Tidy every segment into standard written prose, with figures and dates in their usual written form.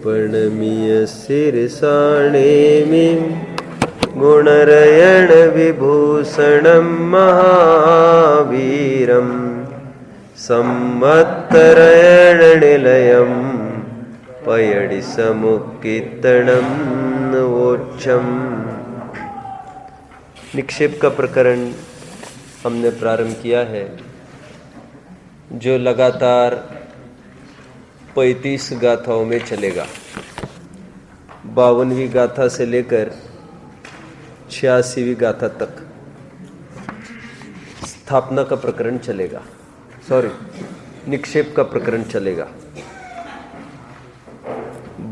प्रणमीय शिरसाणेमिं गुणरयण विभूषणं महावीरं संवत्तरयण निलयं पयडि समुक्कीर्तनं नवोच्चम। निक्षेप का प्रकरण हमने प्रारंभ किया है, जो लगातार 35 गाथाओं में चलेगा। 52वीं गाथा से लेकर 86वीं गाथा तक स्थापना का प्रकरण चलेगा, निक्षेप का प्रकरण चलेगा।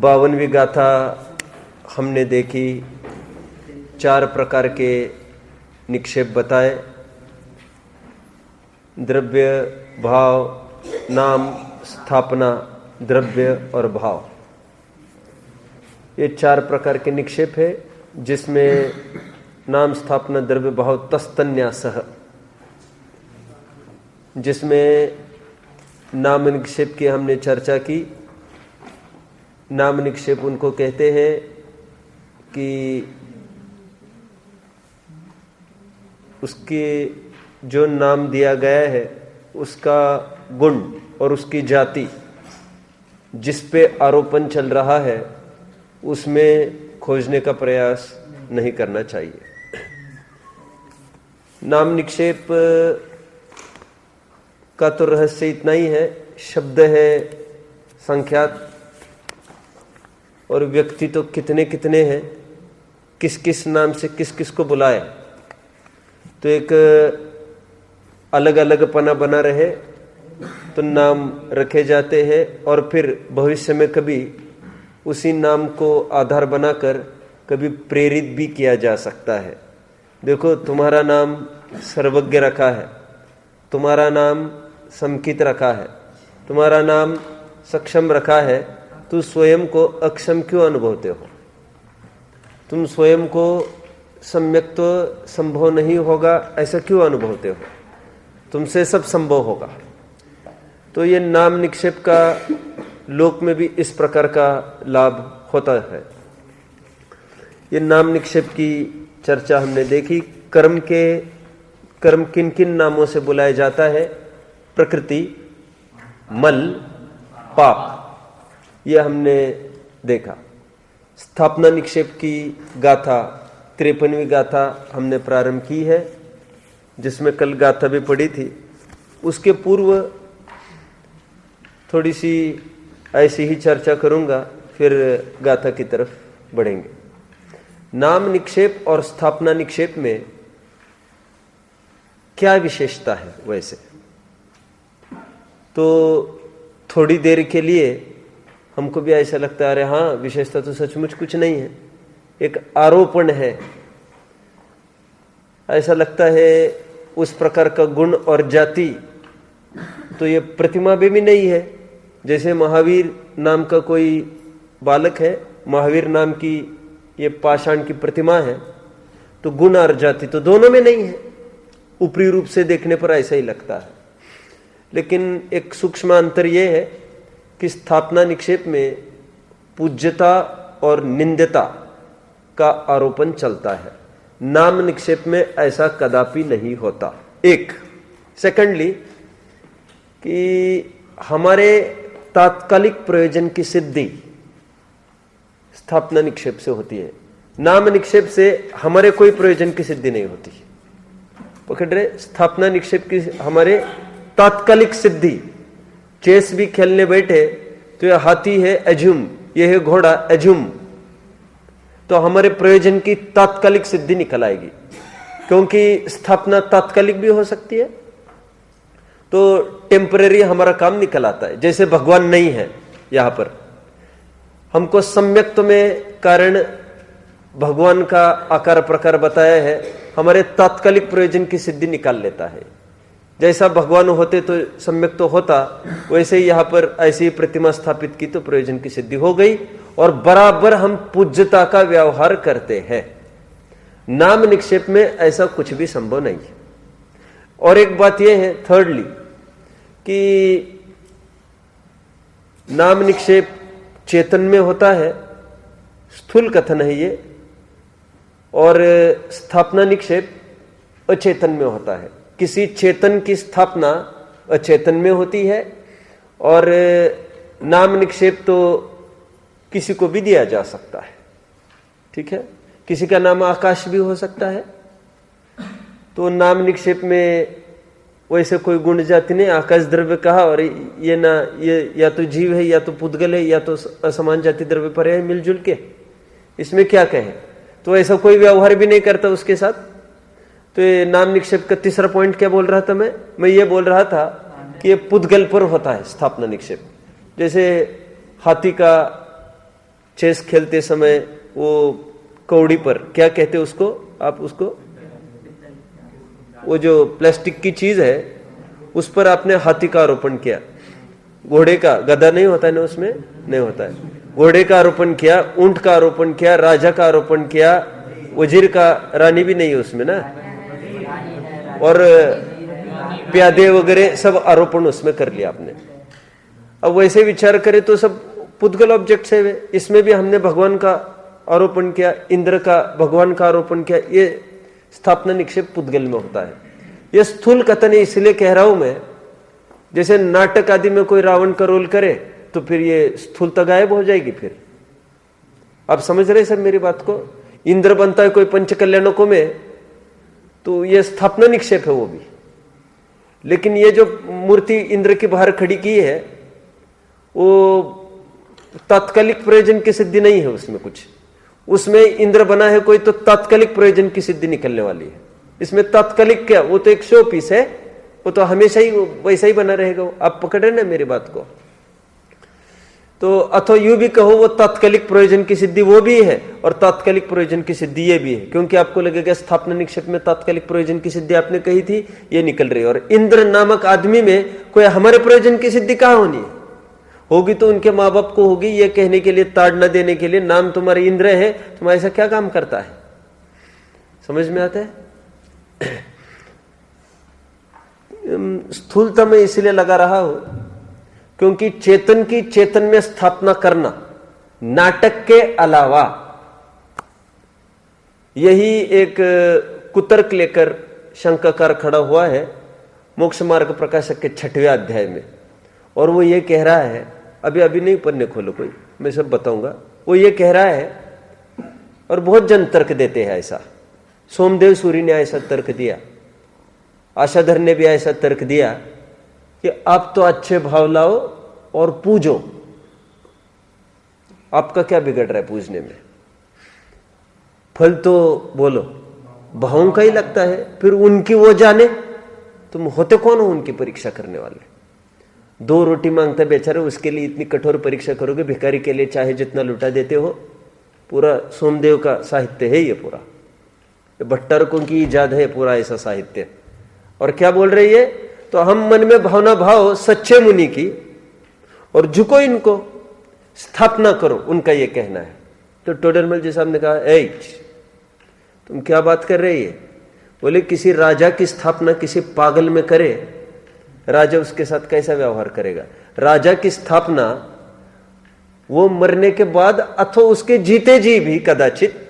52वीं गाथा हमने देखी, 4 प्रकार के निक्षेप बताए: द्रव्य, भाव, नाम, स्थापना, द्रव्य और भाव। ये 4 प्रकार के निक्षेप है, जिसमें नाम, स्थापना, द्रव्य, भाव तस्तन्यासः, जिसमें नाम निक्षेप की हमने चर्चा की। नाम निक्षेप उनको कहते हैं कि उसके जो नाम दिया गया है उसका गुण और उसकी जाति जिस पे आरोपण चल रहा है उसमें खोजने का प्रयास नहीं करना चाहिए। नाम निक्षेप का तो रहस्य इतना ही है, शब्द है संख्यात, और व्यक्ति तो कितने कितने हैं, किस किस नाम से किस किस को बुलाए, तो एक अलग अलग पना बना रहे तो नाम रखे जाते हैं, और फिर भविष्य में कभी उसी नाम को आधार बनाकर कभी प्रेरित भी किया जा सकता है। देखो, तुम्हारा नाम सर्वज्ञ रखा है, तुम्हारा नाम समकित रखा है, तुम्हारा नाम सक्षम रखा है, तू स्वयं को अक्षम क्यों अनुभवते हो? तुम स्वयं को सम्यक तो संभव नहीं होगा ऐसा क्यों अनुभवते हो? तुमसे सब संभव होगा। तो ये नाम निक्षेप का लोक में भी इस प्रकार का लाभ होता है। ये नाम निक्षेप की चर्चा हमने देखी। कर्म किन किन नामों से बुलाया जाता है? प्रकृति, मल, पाप, ये हमने देखा। स्थापना निक्षेप की गाथा 53वीं गाथा हमने प्रारंभ की है, जिसमें कल गाथा भी पढ़ी थी। उसके पूर्व थोड़ी सी ऐसी ही चर्चा करूंगा, फिर गाथा की तरफ बढ़ेंगे। नाम निक्षेप और स्थापना निक्षेप में क्या विशेषता है? वैसे तो थोड़ी देर के लिए हमको भी ऐसा लगता है, अरे हाँ, विशेषता तो सचमुच कुछ नहीं है, एक आरोपण है। ऐसा लगता है उस प्रकार का गुण और जाति तो ये प्रतिमा में भी नहीं है। जैसे महावीर नाम का कोई बालक है, महावीर नाम की ये पाषाण की प्रतिमा है, तो गुण और जाति तो दोनों में नहीं है। ऊपरी रूप से देखने पर ऐसा ही लगता है, लेकिन एक सूक्ष्म अंतर यह है कि स्थापना निक्षेप में पूज्यता और निंद्यता का आरोपण चलता है। नाम निक्षेप में ऐसा कदापि नहीं होता। एक सेकंडली कि हमारे तात्कालिक प्रयोजन की सिद्धि स्थापना निक्षेप से होती है। नाम निक्षेप से हमारे कोई प्रयोजन की सिद्धि नहीं होती। पकड़ रहे? स्थापना निक्षेप की हमारे तात्कालिक सिद्धि। चेस भी खेलने बैठे तो यह हाथी है एज्यूम, यह है घोड़ा एज्यूम, तो हमारे प्रयोजन की तात्कालिक सिद्धि निकल आएगी, क्योंकि स्थापना तात्कालिक भी हो सकती है, तो टेम्परेरी हमारा काम निकल आता है। जैसे भगवान नहीं है, यहां पर हमको सम्यक्त्व में कारण भगवान का आकार प्रकार बताया है, हमारे तात्कालिक प्रयोजन की सिद्धि निकाल लेता है। जैसा भगवान होते तो सम्यक तो होता, वैसे ही यहाँ पर ऐसी प्रतिमा स्थापित की तो प्रयोजन की सिद्धि हो गई, और बराबर हम पूज्यता का व्यवहार करते हैं। नाम निक्षेप में ऐसा कुछ भी संभव नहीं है। और एक बात यह है थर्डली कि नाम निक्षेप चेतन में होता है, स्थूल कथन है ये, और स्थापना निक्षेप अचेतन में होता है। किसी चेतन की स्थापना अचेतन में होती है, और नाम निक्षेप तो किसी को भी दिया जा सकता है। ठीक है, किसी का नाम आकाश भी हो सकता है, तो नाम निक्षेप में वैसे कोई गुण जाति ने आकाश द्रव्य कहा, और ये ना, ये या तो जीव है, या तो पुद्गल है, या तो असमान जाति द्रव्य पर है, मिलजुल के इसमें क्या कहे। तो ऐसा कोई व्यवहार भी नहीं करता उसके साथ। तो ये नाम निक्षेप का तीसरा पॉइंट क्या बोल रहा था मैं ये बोल रहा था कि ये पुद्गल पर होता है स्थापना निक्षेप। जैसे हाथी का चेस खेलते समय वो कौड़ी पर क्या कहते उसको, आप उसको, वो जो प्लास्टिक की चीज है उस पर आपने हाथी का आरोपण किया, घोड़े का, गधा नहीं होता है ना, उसमें नहीं होता है, घोड़े का आरोपण किया, ऊंट का आरोपण किया, राजा का आरोपण किया, वजीर का, रानी भी नहीं है उसमें ना, और प्यादे वगैरह सब आरोपण उसमें कर लिया आपने। अब वैसे विचार करें तो सब पुद्गल ऑब्जेक्ट्स है वे। इसमें भी हमने भगवान का आरोपण किया, इंद्र का, भगवान का आरोपण किया, ये स्थापना निक्षेप पुद्गल में होता है। ये स्थूल कथन है, इसलिए कह रहा हूं मैं। जैसे नाटक आदि में कोई रावण का रोल करे तो फिर ये स्थूलता गायब हो जाएगी। फिर आप समझ रहे सर मेरी बात को। इंद्र बनता है कोई पंचकल्याणकों में तो ये स्थापना निक्षेप है वो भी। लेकिन ये जो मूर्ति इंद्र के बाहर खड़ी की है वो तात्कालिक प्रयोजन की सिद्धि नहीं है उसमें कुछ। उसमें इंद्र बना है कोई तो तात्कालिक प्रयोजन की सिद्धि निकलने वाली है। इसमें तात्कालिक क्या, वो तो एक शो पीस है, वो तो हमेशा ही वैसा ही बना रहेगा। आप पकड़े ना मेरी बात को। तो अथवा यूं भी कहो वो तात्कालिक प्रयोजन की सिद्धि वो भी है और तात्कालिक प्रयोजन की सिद्धि ये भी है, क्योंकि आपको लगेगा स्थापना निक्षेप में तात्कालिक प्रयोजन की सिद्धि आपने कही थी, ये निकल रही है। और इंद्र नामक आदमी में कोई हमारे प्रयोजन की सिद्धि कहां होनी है? होगी तो उनके माँ बाप को होगी, ये कहने के लिए, ताड़ न देने के लिए, नाम तुम्हारे इंद्र है, तुम्हारा ऐसा क्या काम करता है? समझ में आता है? स्थूलता में इसलिए लगा रहा हूं क्योंकि चेतन की चेतन में स्थापना करना नाटक के अलावा, यही एक कुतर्क लेकर शंकाकार खड़ा हुआ है मोक्ष मार्ग प्रकाशक के 6वें अध्याय में। और वो ये कह रहा है, अभी नहीं पन्ने खोलो कोई, मैं सब बताऊंगा। वो ये कह रहा है, और बहुत जन तर्क देते हैं ऐसा। सोमदेव सूरी ने ऐसा तर्क दिया, आशाधर ने भी ऐसा तर्क दिया कि आप तो अच्छे भाव लाओ और पूजो, आपका क्या बिगड़ रहा है पूजने में? फल तो बोलो भावों का ही लगता है, फिर उनकी वो जाने, तुम होते कौन हो उनकी परीक्षा करने वाले? 2 रोटी मांगता बेचारे, उसके लिए इतनी कठोर परीक्षा करोगे? भिखारी के लिए चाहे जितना लुटा देते हो। पूरा सोमदेव का साहित्य है ये, पूरा भट्टारकों की इजाद है पूरा ऐसा साहित्य। और क्या बोल रही है? तो हम मन में भावना भाव सच्चे मुनि की और झुको इनको, स्थापना करो, उनका ये कहना है। तो टोडरमल जी साहब ने कहा, ए तुम क्या बात कर रही है? बोले किसी राजा की स्थापना किसी पागल में करे, राजा उसके साथ कैसा व्यवहार करेगा? राजा की स्थापना वो मरने के बाद अथवा उसके जीते जी भी कदाचित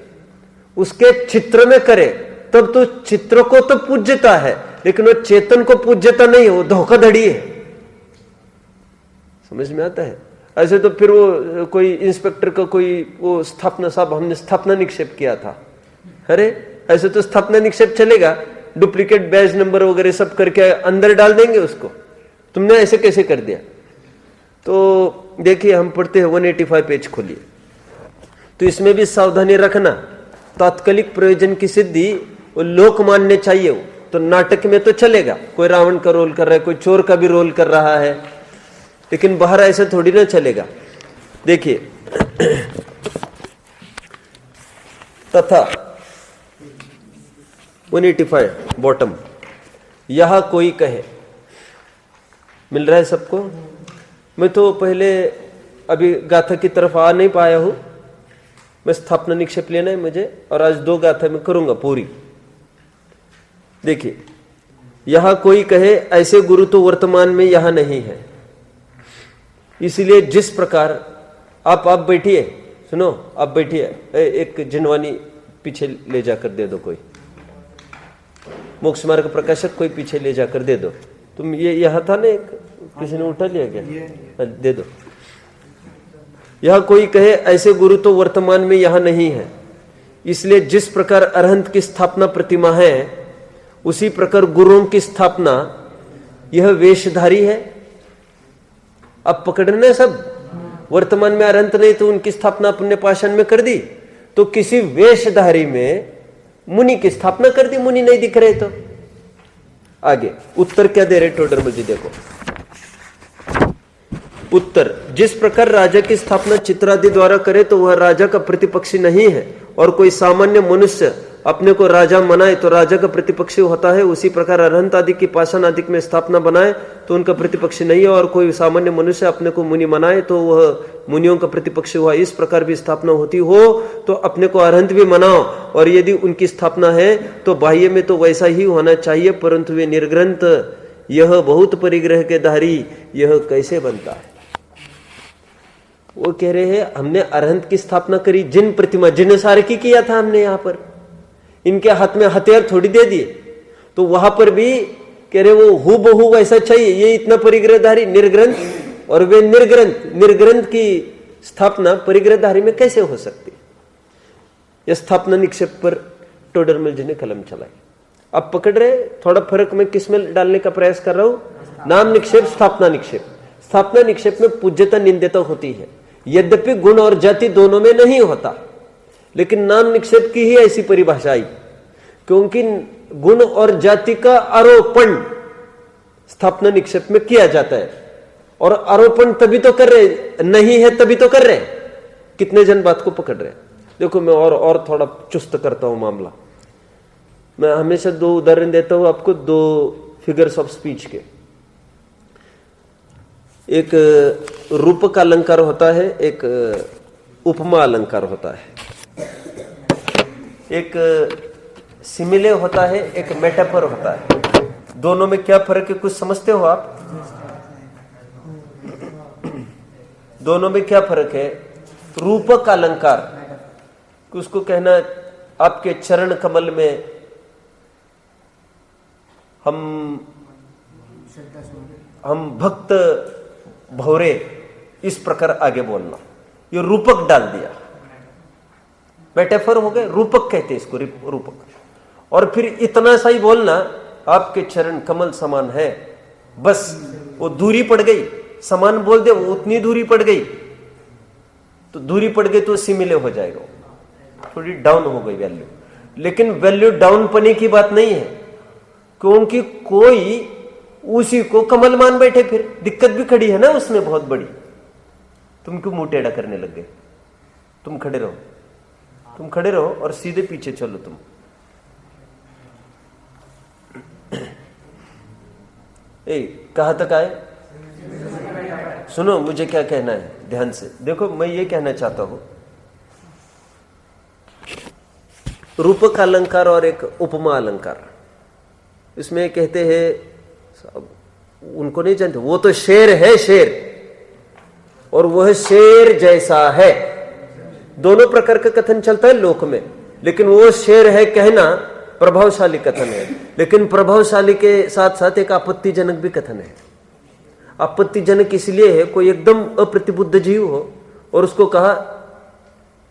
उसके चित्र में करे, तब तो चित्र को तो पूज्यता है, लेकिन वो चेतन को पूज्यता नहीं है, वो धोखाधड़ी है। समझ में आता है? ऐसे तो फिर वो कोई इंस्पेक्टर का कोई वो स्थापना, साहब हमने स्थापना निक्षेप किया था, अरे ऐसे तो स्थापना निक्षेप चलेगा? डुप्लीकेट बैज नंबर वगैरह सब करके अंदर डाल देंगे उसको। तुमने ऐसे कैसे कर दिया? तो देखिए हम पढ़ते हैं 185 पेज खोलिए, तो इसमें भी सावधानी रखना। तात्कालिक प्रयोजन की सिद्धि वो लोक मानने चाहिए। वो तो नाटक में तो चलेगा, कोई रावण का रोल कर रहा है, कोई चोर का भी रोल कर रहा है, लेकिन बाहर ऐसे थोड़ी ना चलेगा। देखिए तथा 185 बॉटम, यह कोई कहे, मिल रहा है सबको? मैं तो पहले अभी गाथा की तरफ आ नहीं पाया हूं, मैं स्थापना निक्षेप लेना है मुझे, और आज 2 गाथा में करूंगा पूरी। देखिए, यह कोई कहे ऐसे गुरु तो वर्तमान में यहां नहीं है, इसलिए जिस प्रकार आप बैठिए, सुनो, आप बैठिए, एक जिनवानी पीछे ले जाकर दे दो, कोई मोक्ष मार्ग प्रकाशक कोई पीछे ले जाकर दे दो। तुम ये यहाँ था ना, एक किसी ने उठा लिया क्या? दे दो। यह कोई कहे ऐसे गुरु तो वर्तमान में यहां नहीं है, इसलिए जिस प्रकार अरहंत की स्थापना प्रतिमा है उसी प्रकार गुरुओं की स्थापना यह वेशधारी है। अब पकड़ने सब, वर्तमान में अरहंत नहीं तो उनकी स्थापना अपने पाषाण में कर दी, तो किसी वेशधारी में मुनि की स्थापना कर दी, मुनि नहीं दिख रहे तो। आगे उत्तर क्या दे रहे टोडरमल जी, देखो उत्तर, जिस प्रकार राजा की स्थापना चित्रादि द्वारा करे तो वह राजा का प्रतिपक्षी नहीं है, और कोई सामान्य मनुष्य अपने को राजा मनाए तो राजा का प्रतिपक्षी होता है, उसी प्रकार अरहंत आदि की पाषाण आदि में स्थापना बनाए तो उनका प्रतिपक्षी नहीं है, और कोई सामान्य मनुष्य अपने को मुनि मनाए तो वह मुनियों का प्रतिपक्षी हुआ। इस प्रकार भी स्थापना होती हो तो अपने को अरहंत भी मनाओ, और यदि उनकी स्थापना है तो बाह्य में तो वैसा ही होना चाहिए, परंतु वे निर्ग्रंथ, यह बहुत परिग्रह के धारी, यह कैसे बनता है? वो कह रहे हैं हमने अरहंत की स्थापना करी, जिन प्रतिमा जिन सारे की किया था हमने, यहां पर इनके हाथ में हथियार थोड़ी दे दिए, तो वहां पर भी कह रहे वो हु बहु वैसा चाहिए, ये इतना परिग्रहधारी निर्ग्रंथ, और वे निर्ग्रंथ की स्थापना परिग्रहधारी में कैसे हो सकती? यह स्थापना निक्षेप पर टोडरमल जी ने कलम चलाई। अब पकड़ रहे, थोड़ा फर्क मैं किसमें डालने का प्रयास कर रहा हूं, नाम निक्षेप, स्थापना निक्षेप। स्थापना निक्षेप में पूज्यता निंद्यता होती है, यद्यपि गुण और जाति दोनों में नहीं होता, लेकिन नाम निक्षेप की ही ऐसी परिभाषा आई, क्योंकि गुण और जाति का आरोपण स्थापना निक्षेप में किया जाता है, और आरोपण तभी तो कर रहे, नहीं है तभी तो कर रहे। कितने जन बात को पकड़ रहे? देखो मैं और थोड़ा चुस्त करता हूं मामला। मैं हमेशा दो उदाहरण देता हूं आपको, दो फिगर्स ऑफ स्पीच के। एक रूपक अलंकार होता है, एक उपमा अलंकार होता है, एक सिमिले होता है, एक मेटाफर होता है। दोनों में क्या फर्क है, कुछ समझते हो आप? दोनों में क्या फर्क है? रूपक अलंकार, उसको कहना आपके चरण कमल में हम भक्त भौरे, इस प्रकार आगे बोलना, ये रूपक डाल दिया, मेटाफर हो गए, रूपक कहते हैं इसको, रूपक। और फिर इतना सा ही बोलना, आपके चरण कमल समान है, बस वो दूरी पड़ गई, समान बोल दे वो उतनी दूरी पड़ गई, तो दूरी पड़ गई तो सिमिले हो जाएगा, थोड़ी डाउन हो गई वैल्यू। लेकिन वैल्यू डाउन पने की बात नहीं है, क्योंकि कोई उसी को कमल मान बैठे, फिर दिक्कत भी खड़ी है ना उसमें बहुत बड़ी। तुम क्यों मुंह टेढ़ा करने लग गए? तुम खड़े रहो, तुम खड़े रहो और सीधे पीछे चलो तुम। कहां तक आए? सुनो मुझे क्या कहना है, ध्यान से देखो। मैं ये कहना चाहता हूं, रूपक अलंकार और एक उपमा अलंकार, इसमें कहते हैं, उनको नहीं जानते, वो तो शेर है, शेर, और वह शेर जैसा है। दोनों प्रकार का कथन चलता है लोक में, लेकिन वो शेर है कहना प्रभावशाली कथन है, लेकिन प्रभावशाली के साथ साथ एक आपत्तिजनक भी कथन है। आपत्तिजनक इसलिए है, कोई एकदम अप्रतिबुद्ध जीव हो और उसको कहा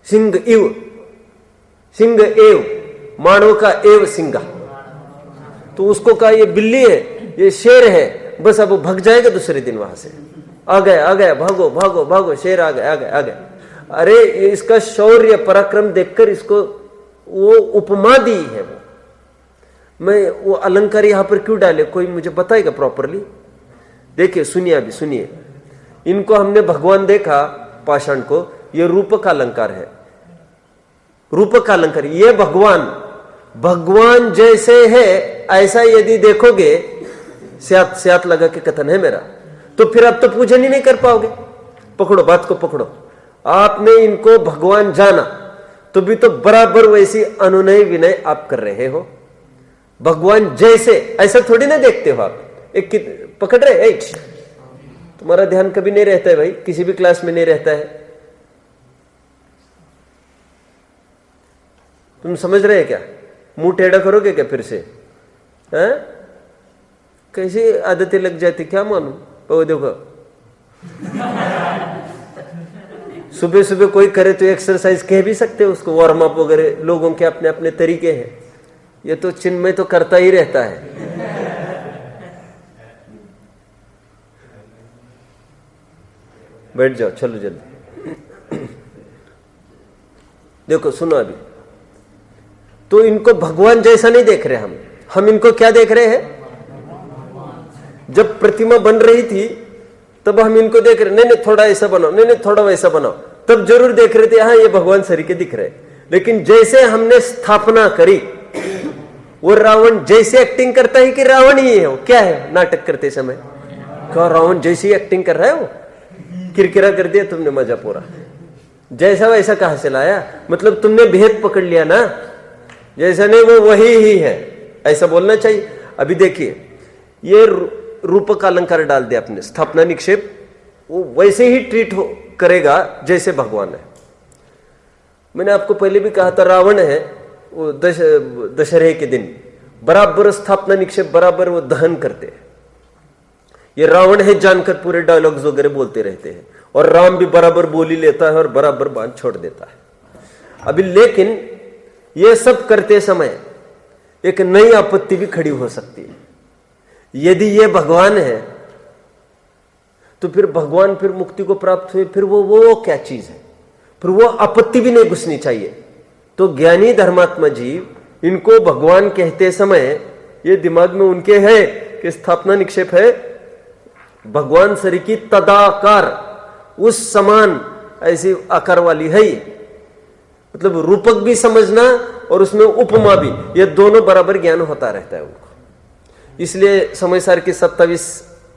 सिंह इव, सिंह एव, मानव का एव सिंगा, तो उसको कहा ये बिल्ली है, ये शेर है, बस अब भग जाएगा दूसरे दिन वहां से। आ गया, भागो भागो भागो, शेर आ गया। अरे इसका शौर्य पराक्रम देखकर इसको वो उपमा दी है। मैं वो अलंकार यहां पर क्यों डाले, कोई मुझे बताएगा प्रॉपरली? देखिए सुनिए, अभी सुनिए। इनको हमने भगवान देखा पाषाण को, ये रूपक अलंकार है। रूपक अलंकार, ये भगवान जैसे है ऐसा यदि देखोगे, स्यात लगा के कथन है मेरा, तो फिर आप तो पूजन ही नहीं कर पाओगे। पकड़ो बात को, पकड़ो। आपने इनको भगवान जाना तो भी तो बराबर वैसी अनुनय विनय आप कर रहे हो। भगवान जैसे ऐसा थोड़ी ना देखते हो आप। एक पकड़ रहे, तुम्हारा ध्यान कभी नहीं रहता है भाई, किसी भी क्लास में नहीं रहता है। तुम समझ रहे हैं क्या? मुंह टेढ़ा करोगे क्या फिर से? हैं? कैसी आदतें लग जाती, क्या मालूम। वो देखो सुबह सुबह कोई करे तो एक्सरसाइज कह भी सकते हो उसको, वार्म अप वगैरह, लोगों के अपने अपने तरीके हैं। ये तो चिन्मय तो करता ही रहता है। बैठ जाओ, चलो जल्दी। देखो सुनो, अभी तो इनको भगवान जैसा नहीं देख रहे हम इनको क्या देख रहे हैं? जब प्रतिमा बन रही थी तब हम इनको देख रहे, नहीं थोड़ा ऐसा बनाओ, नहीं थोड़ा वैसा बनाओ, तब जरूर देख रहे थे हाँ ये भगवान सरी के दिख रहे। लेकिन जैसे हमने स्थापना करी, वो रावण जैसे एक्टिंग करता है कि रावण ही है वो, क्या है नाटक करते समय? क्या रावण जैसी एक्टिंग कर रहा है? वो किरकिरा कर दिया तुमने, मजा पूरा। जैसा वैसा कहां से लाया? मतलब तुमने भेद पकड़ लिया ना, जैसा नहीं वो वही ही है, ऐसा बोलना चाहिए। अभी देखिए, ये रूपक अलंकार डाल दिया आपने, स्थापना निक्षेप, वो वैसे ही ट्रीट करेगा जैसे भगवान है। मैंने आपको पहले भी कहा था, रावण है वो दशहरे के दिन बराबर स्थापना निक्षेप बराबर वो दहन करते हैं। ये रावण है जानकर पूरे डायलॉग्स वगैरह बोलते रहते हैं, और राम भी बराबर बोली लेता है और बराबर बांध छोड़ देता है। अभी लेकिन ये सब करते समय एक नई आपत्ति भी खड़ी हो सकती है। यदि ये भगवान है तो फिर भगवान फिर मुक्ति को प्राप्त हुए, फिर वो क्या चीज है? फिर वो आपत्ति भी नहीं घुसनी चाहिए। तो ज्ञानी धर्मात्मा जीव इनको भगवान कहते समय ये दिमाग में उनके है कि स्थापना निक्षेप है भगवान सरी की तदाकार, उस समान ऐसी आकार वाली है ये। मतलब रूपक भी समझना और उसमें उपमा भी, ये दोनों बराबर ज्ञान होता रहता है उनको। इसलिए समय सार की 27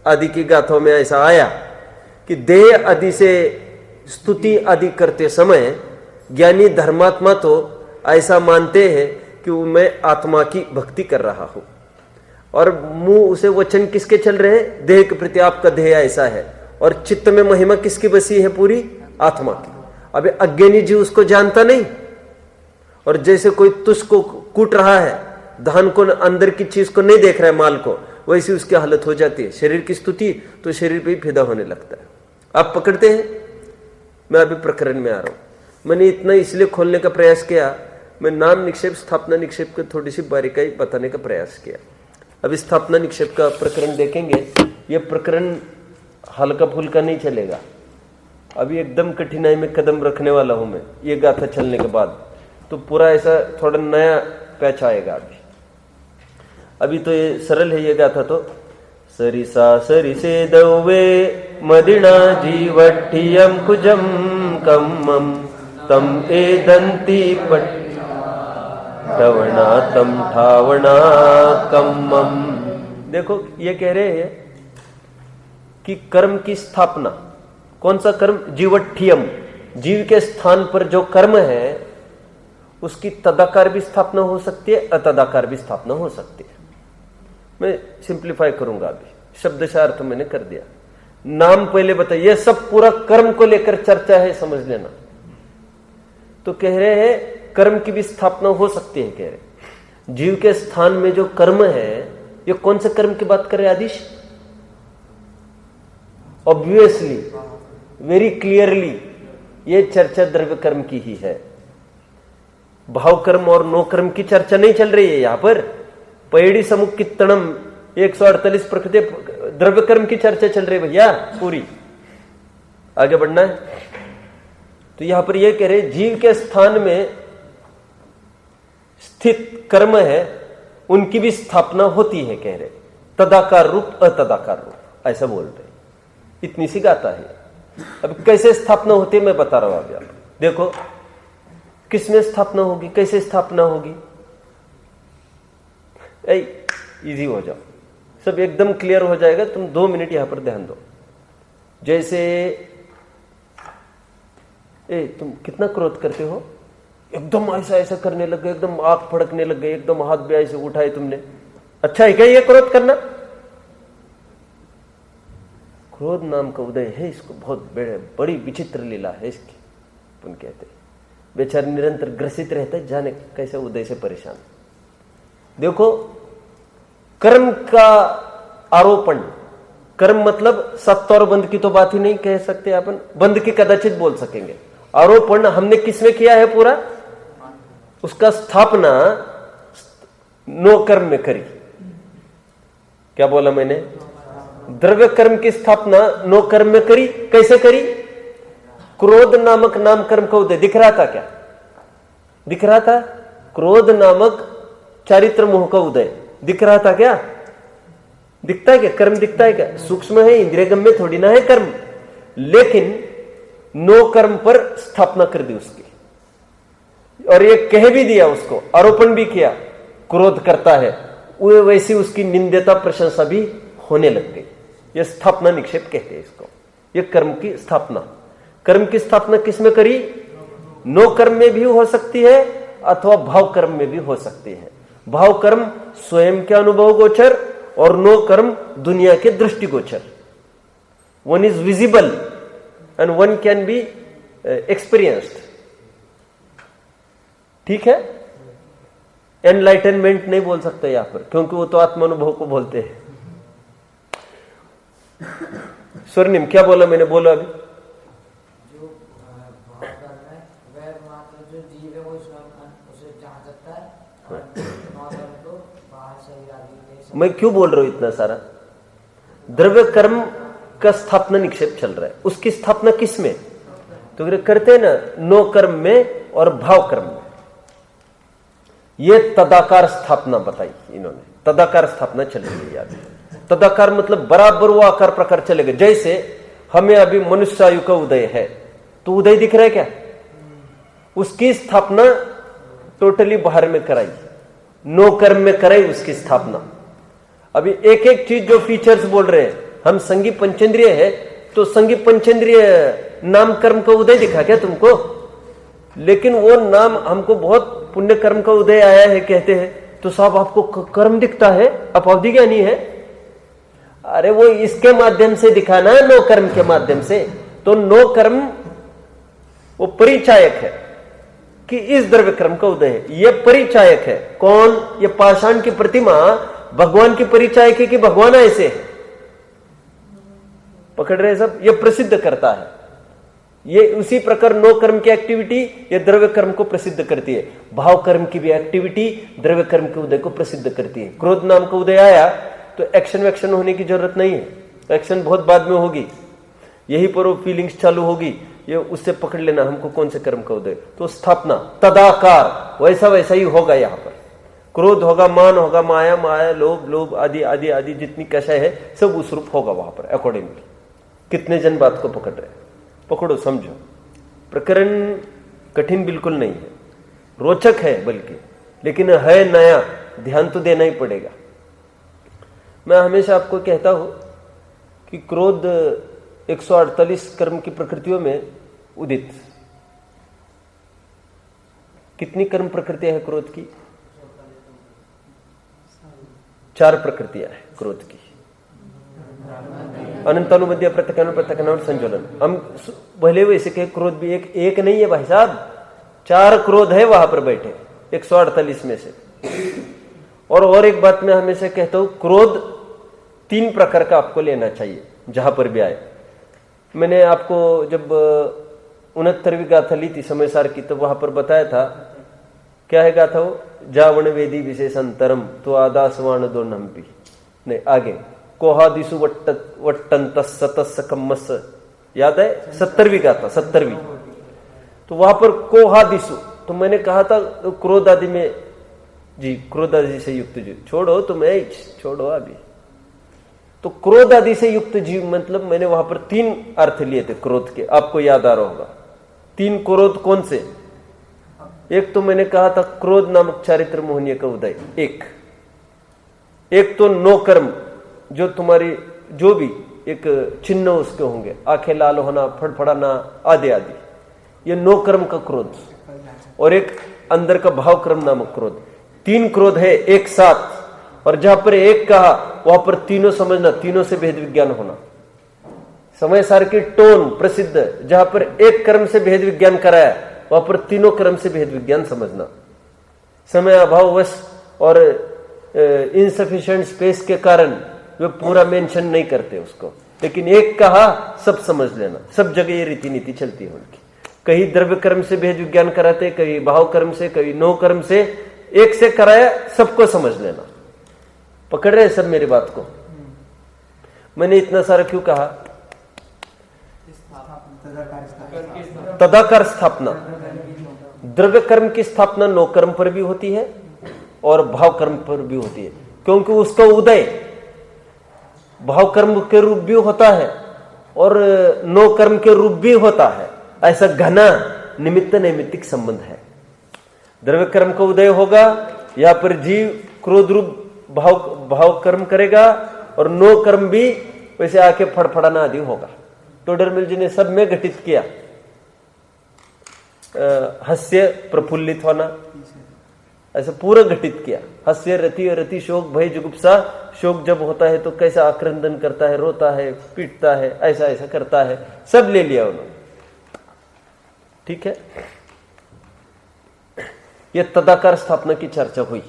आदि की गाथाओं में ऐसा आया कि देह आदि से स्तुति आदि करते समय ज्ञानी धर्मात्मा तो ऐसा मानते हैं कि मैं आत्मा की भक्ति कर रहा हूं, और मुंह उसे वचन किसके चल रहे हैं? देह के प्रति आपका देह ऐसा है, और चित्त में महिमा किसकी बसी है? पूरी आत्मा की। अबे अज्ञानी जीव उसको जानता नहीं, और जैसे कोई तुष को कूट रहा है, धान को अंदर की चीज को नहीं देख रहा है, माल को, वैसी उसकी हालत हो जाती है। शरीर की स्तुति तो शरीर पे ही फिदा होने लगता है। आप पकड़ते हैं? मैं अभी प्रकरण में आ रहा हूं। मैंने इतना इसलिए खोलने का प्रयास किया, मैं नाम निक्षेप स्थापना निक्षेप को थोड़ी सी बारीकाई बताने का प्रयास किया। अभी स्थापना निक्षेप का प्रकरण देखेंगे। यह प्रकरण हल्का फुल्का नहीं चलेगा, अभी एकदम कठिनाई में कदम रखने वाला हूं मैं। ये गाथा चलने के बाद तो पूरा ऐसा थोड़ा नया पैच आएगा। अभी तो ये सरल है ये गाथा। तो सरिसा सरिसे दौवे मदिना जीवठियम कुजम कम्मम तम एदंती पट्टवना तम ठावना कम्मम। देखो ये कह रहे हैं कि कर्म की स्थापना, कौन सा कर्म? जीवठियम, जीव के स्थान पर जो कर्म है उसकी तदाकार भी स्थापना हो सकती है, अतदाकार भी स्थापना हो सकती है। मैं सिंप्लीफाई करूंगा, अभी शब्दशः अर्थ मैंने कर दिया। नाम पहले बताइए, यह सब पूरा कर्म को लेकर चर्चा है, समझ लेना। तो कह रहे हैं कर्म की भी स्थापना हो सकती है। कह रहे जीव के स्थान में जो कर्म है, ये कौन से कर्म की बात कर रहे हैं आदिश? ऑब्वियसली, वेरी क्लियरली ये चर्चा द्रव्य कर्म की ही है। भाव कर्म और नो कर्म की चर्चा नहीं चल रही है यहां पर। पैड़ी समुख कित्तणम 148 प्रकृति द्रव्य कर्म की चर्चा चल रही है भैया पूरी। आगे बढ़ना है तो यहां पर यह कह रहे जीव के स्थान में स्थित कर्म है, उनकी भी स्थापना होती है। कह रहे तदाकार रूप अतदाकार रूप, ऐसा बोल रहे। इतनी सी गाता है। अब कैसे स्थापना होती है मैं बता रहा हूं। अभी आप देखो किसमें स्थापना होगी, कैसे स्थापना होगी। इजी हो जाओ, सब एकदम क्लियर हो जाएगा। तुम 2 मिनट यहां पर ध्यान दो। जैसे तुम कितना क्रोध करते हो, एकदम ऐसा ऐसा करने लग गए, एकदम आंख फड़कने लग गए, एकदम हाथ भी ऐसे उठाए तुमने। अच्छा है क्या ये क्रोध करना? क्रोध नाम का उदय है, इसको बहुत बड़ी विचित्र लीला है इसकी, अपन कहते हैं। बेचारा निरंतर ग्रसित रहता है, जाने कैसे उदय से परेशान। देखो, कर्म का आरोपण, कर्म मतलब सत्य और बंध की तो बात ही नहीं कह सकते अपन, बंध की कदाचित बोल सकेंगे। आरोपण हमने किसमें किया है पूरा, उसका स्थापना नो कर्म में करी। क्या बोला मैंने, द्रव्य कर्म की स्थापना नो कर्म में करी। कैसे करी, क्रोध नामक नाम कर्म का उदय दिख रहा था क्या, दिख रहा था, क्रोध नामक चारित्र मोह का उदय दिख रहा था क्या, दिखता है क्या, कर्म दिखता है क्या, सूक्ष्म है, इंद्रिय गम्य थोड़ी ना है कर्म, लेकिन नो कर्म पर स्थापना कर दी उसकी, और ये कह भी दिया उसको, आरोपण भी किया क्रोध करता है, वो वैसी उसकी निंदता प्रशंसा भी होने लग गई। ये स्थापना निक्षेप कहते हैं इसको, ये कर्म की स्थापना। कर्म की स्थापना किसमें करी, नो कर्म में भी हो सकती है अथवा भाव कर्म में भी हो सकती है। भाव कर्म स्वयं के अनुभव गोचर और नो कर्म दुनिया के दृष्टिगोचर। One is visible and one can be experienced. ठीक है, एनलाइटनमेंट नहीं बोल सकते यहां पर, क्योंकि वो तो आत्मानुभव को बोलते हैं। स्वर्णिम क्या बोला मैंने, बोलो अभी। जो भाव कर्म है वह मात्र जो जीव है वो उसे जहाँ सकता है, और नॉर्मल तो बाहर शरीर आदि। मैं क्यों बोल रहा हूं इतना सारा, द्रव्य कर्म का स्थापना निक्षेप चल रहा है, उसकी स्थापना किस में, तो करते हैं ना नो कर्म में और भाव कर्म में। ये तदाकार स्थापना बताई इन्होंने, तदाकार स्थापना चल रही है। याद, तदाकार मतलब बराबर वो आकार प्रकार चलेगा। जैसे हमें अभी मनुष्य आयु का उदय है, तो उदय दिख रहा है क्या, उसकी स्थापना टोटली बाहर में कराई, नो कर्म में कराई उसकी स्थापना। अभी एक एक चीज जो फीचर्स बोल रहे हैं, हम संगी पंचेंद्रिय है, तो संगी पंचेंद्रिय नाम कर्म का उदय दिखा क्या तुमको, लेकिन वो नाम हमको बहुत पुण्य कर्म का उदय आया है कहते हैं, तो साहब आपको कर्म दिखता है, आप अवधि ज्ञानी है। अरे वो इसके माध्यम से दिखाना है, नो कर्म के माध्यम से। तो नो कर्म वो परिचायक है कि इस द्रव्य कर्म का उदय है, ये परिचायक है। कौन, ये पाषाण की प्रतिमा भगवान की परिचायक है कि भगवान ऐसे है, पकड़ रहे सब, ये प्रसिद्ध करता है। ये उसी प्रकार नो कर्म की एक्टिविटी ये द्रव्य कर्म को प्रसिद्ध करती है, भाव कर्म की भी एक्टिविटी द्रव्य कर्म के उदय को प्रसिद्ध करती है। क्रोध नाम का उदय आया तो एक्शन वैक्शन होने की जरूरत नहीं है, एक्शन बहुत बाद में होगी, यही पर वो फीलिंग्स चालू होगी, ये उससे पकड़ लेना हमको कौन से कर्म का उदय। तो स्थापना तदाकार वैसा वैसा ही होगा। यहाँ पर क्रोध होगा, मान होगा, माया माया लोभ लोभ आदि आदि आदि जितनी कषाय है सब उस रूप होगा वहां पर अकॉर्डिंगली। कितने जन बात को पकड़ रहे, पकड़ो समझो। प्रकरण कठिन बिल्कुल नहीं है, रोचक है बल्कि, लेकिन है नया, ध्यान तो देना ही पड़ेगा। मैं हमेशा आपको कहता हूं कि क्रोध 148 कर्म की प्रकृतियों में उदित। कितनी कर्म प्रकृतियां है क्रोध की, 4 प्रकृतियां है क्रोध की, अनंतानुमध्य, प्रत्यक्षानुप्रत्यक्षान और संज्वलन। हम भले वैसे कहे क्रोध भी एक नहीं है भाई साहब, 4 क्रोध है वहां पर बैठे 148 में से। और एक बात मैं हमेशा कहता हूं, क्रोध 3 प्रकार का आपको लेना चाहिए जहां पर भी आए। मैंने आपको जब 69वीं गाथा ली थी समय सार की, तो वहां पर बताया था, क्या है गाथा वो, जावण वेदी विशेषंतरम तो आदासवाण दो नम्पी, नहीं आगे कोहादिशु वट्टंत सतस कम्मस, याद है 70वीं गाथा, 70वीं। तो वहां पर कोहादिशु, तो मैंने कहा था तो क्रोध आदि में जी, क्रोध आदि से युक्त जीव छोड़ो, तुम्हें छोड़ो अभी। तो क्रोध आदि से युक्त जीव मतलब मैंने वहां पर 3 अर्थ लिए थे क्रोध के, आपको याद आ रहा होगा। 3 क्रोध कौन से, एक तो मैंने कहा था क्रोध नामक चारित्र मोहनीय का उदय, एक तो नो कर्म, जो तुम्हारी जो भी एक चिन्ह उसके होंगे, आंखें लाल होना, फड़फड़ाना आदि आदि, ये नो कर्म का क्रोध। और एक अंदर का भाव कर्म नामक क्रोध। 3 क्रोध है एक साथ, और जहां पर एक कहा वहां पर तीनों समझना, तीनों से भेद विज्ञान होना। समय सार की टोन प्रसिद्ध, जहां पर एक कर्म से भेद विज्ञान कराया वहां पर तीनों क्रम से भेद विज्ञान समझना। समय अभाववश और इनसफिशिएंट स्पेस के कारण वे पूरा मेंशन नहीं करते उसको, लेकिन एक कहा सब समझ लेना। सब जगह ये रीति नीति चलती है उनकी। कहीं द्रव्य कर्म से भेद विज्ञान कराते, कहीं भाव कर्म से, कहीं नो कर्म से, एक से कराया सबको समझ लेना। पकड़ रहे सब मेरी बात को? मैंने इतना सारा क्यों कहा? तदाकार स्थापना। द्रव्य कर्म की स्थापना नो कर्म पर भी होती है और भाव कर्म पर भी होती है, क्योंकि उसका उदय भाव कर्म के रूप भी होता है और नो कर्म के रूप भी होता है। ऐसा घना निमित्त नैमित्तिक संबंध है। द्रव्य कर्म का उदय होगा, या पर जीव क्रोध रूप भाव कर्म करेगा, और नो कर्म भी वैसे आके फड़फड़ाना आदि होगा। टोडरमल जी ने सब में घटित किया। हास्य प्रफुल्लित होना, ऐसा पूरा घटित किया। हास्य रति शोक भय जुगुप्सा। शोक जब होता है तो कैसा आक्रंदन करता है, रोता है, पीटता है, ऐसा ऐसा करता है, सब ले लिया उन्होंने। ठीक है, यह तदाकार स्थापना की चर्चा हुई।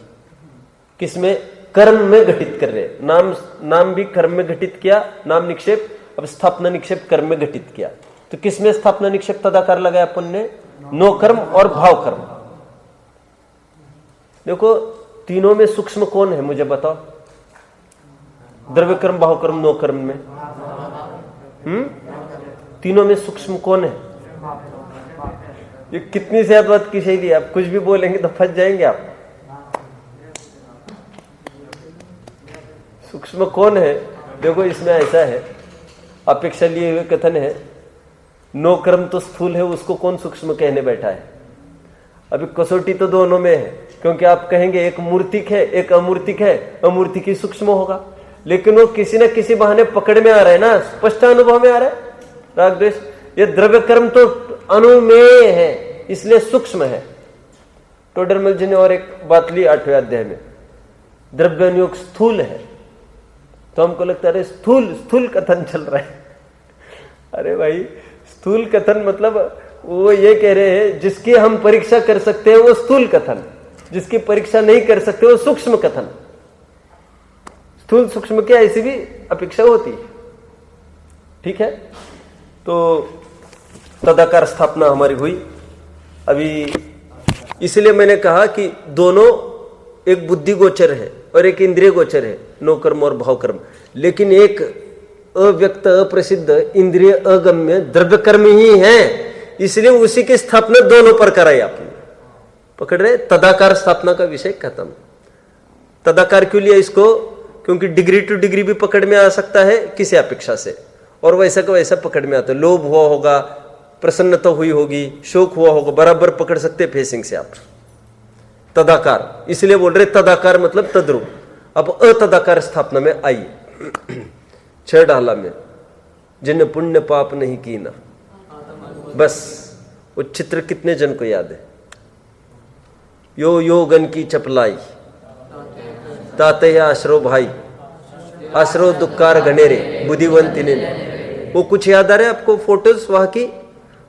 किसमें? कर्म में घटित कर रहे। नाम भी कर्म में घटित किया, नाम निक्षेप। अब स्थापना निक्षेप कर्म में घटित किया। तो किसमें स्थापना निक्षेप तदाकार लगाया अपन ने? नो कर्म और भाव कर्म। देखो तीनों में सूक्ष्म कौन है मुझे बताओ? द्रव्य कर्म, भाव कर्म, नो कर्म में तीनों में सूक्ष्म कौन है? ये कितनी ज्यादा बात की सही, आप कुछ भी बोलेंगे तो फंस जाएंगे आप। सूक्ष्म कौन है? देखो इसमें ऐसा है, अपेक्षा लिए हुए कथन है, नो कर्म तो स्थूल है, उसको कौन सूक्ष्म कहने बैठा है? अभी कसौटी तो दोनों में है, क्योंकि आप कहेंगे एक मूर्तिक है एक अमूर्तिक है, अमूर्तिक ही सूक्ष्म होगा, लेकिन वो किसी न किसी बहाने पकड़ में आ रहा है ना, स्पष्ट अनुभव में आ रहा है। राग द्वेष, ये द्रव्य कर्म तो अनुमेय है, इसलिए सूक्ष्म है। टोडरमल जी ने और एक बात ली 8वें अध्याय में, द्रव्य अनुयोग स्थूल है। तो हमको लगता है स्थूल कथन चल रहा है। अरे भाई, स्थूल कथन मतलब वो ये कह रहे हैं जिसकी हम परीक्षा कर सकते हैं वो स्थूल कथन, जिसकी परीक्षा नहीं कर सकते वो सूक्ष्म कथन। स्थूल सूक्ष्म की ऐसी भी अपेक्षा होती है। ठीक है, तो तदाकार स्थापना हमारी हुई। अभी इसलिए मैंने कहा कि दोनों एक बुद्धि गोचर है और एक इंद्रिय गोचर है, नो कर्म और भाव कर्म, लेकिन एक अव्यक्त अप्रसिद्ध इंद्रिय अगम्य द्रव्य कर्म ही है, इसलिए उसी की स्थापना दोनों पर कराई आपने। पकड़ रहे? तदाकार स्थापना का विषय खत्म। तदाकार क्यों लिया इसको? क्योंकि डिग्री टू डिग्री भी पकड़ में आ सकता है किसी अपेक्षा से, और वैसा का वैसा पकड़ में आता है। लोभ हुआ होगा, प्रसन्नता हुई होगी, शोक हुआ होगा, बराबर पकड़ सकते फेसिंग से आप। तदाकार इसलिए बोल रहे, तदाकार मतलब तद्रूप। अब अतदाकार स्थापना में आइए। 6 डाला में, जिन्हें पुण्य पाप नहीं की ना, बस वो चित्र कितने जन को याद है? यो योगन की चपलाई, ताते आश्रो भाई, आश्रो दुक्कार गणेरे, बुद्धिवंती ने। वो कुछ याद आ रहा है आपको? फोटोज वहां की,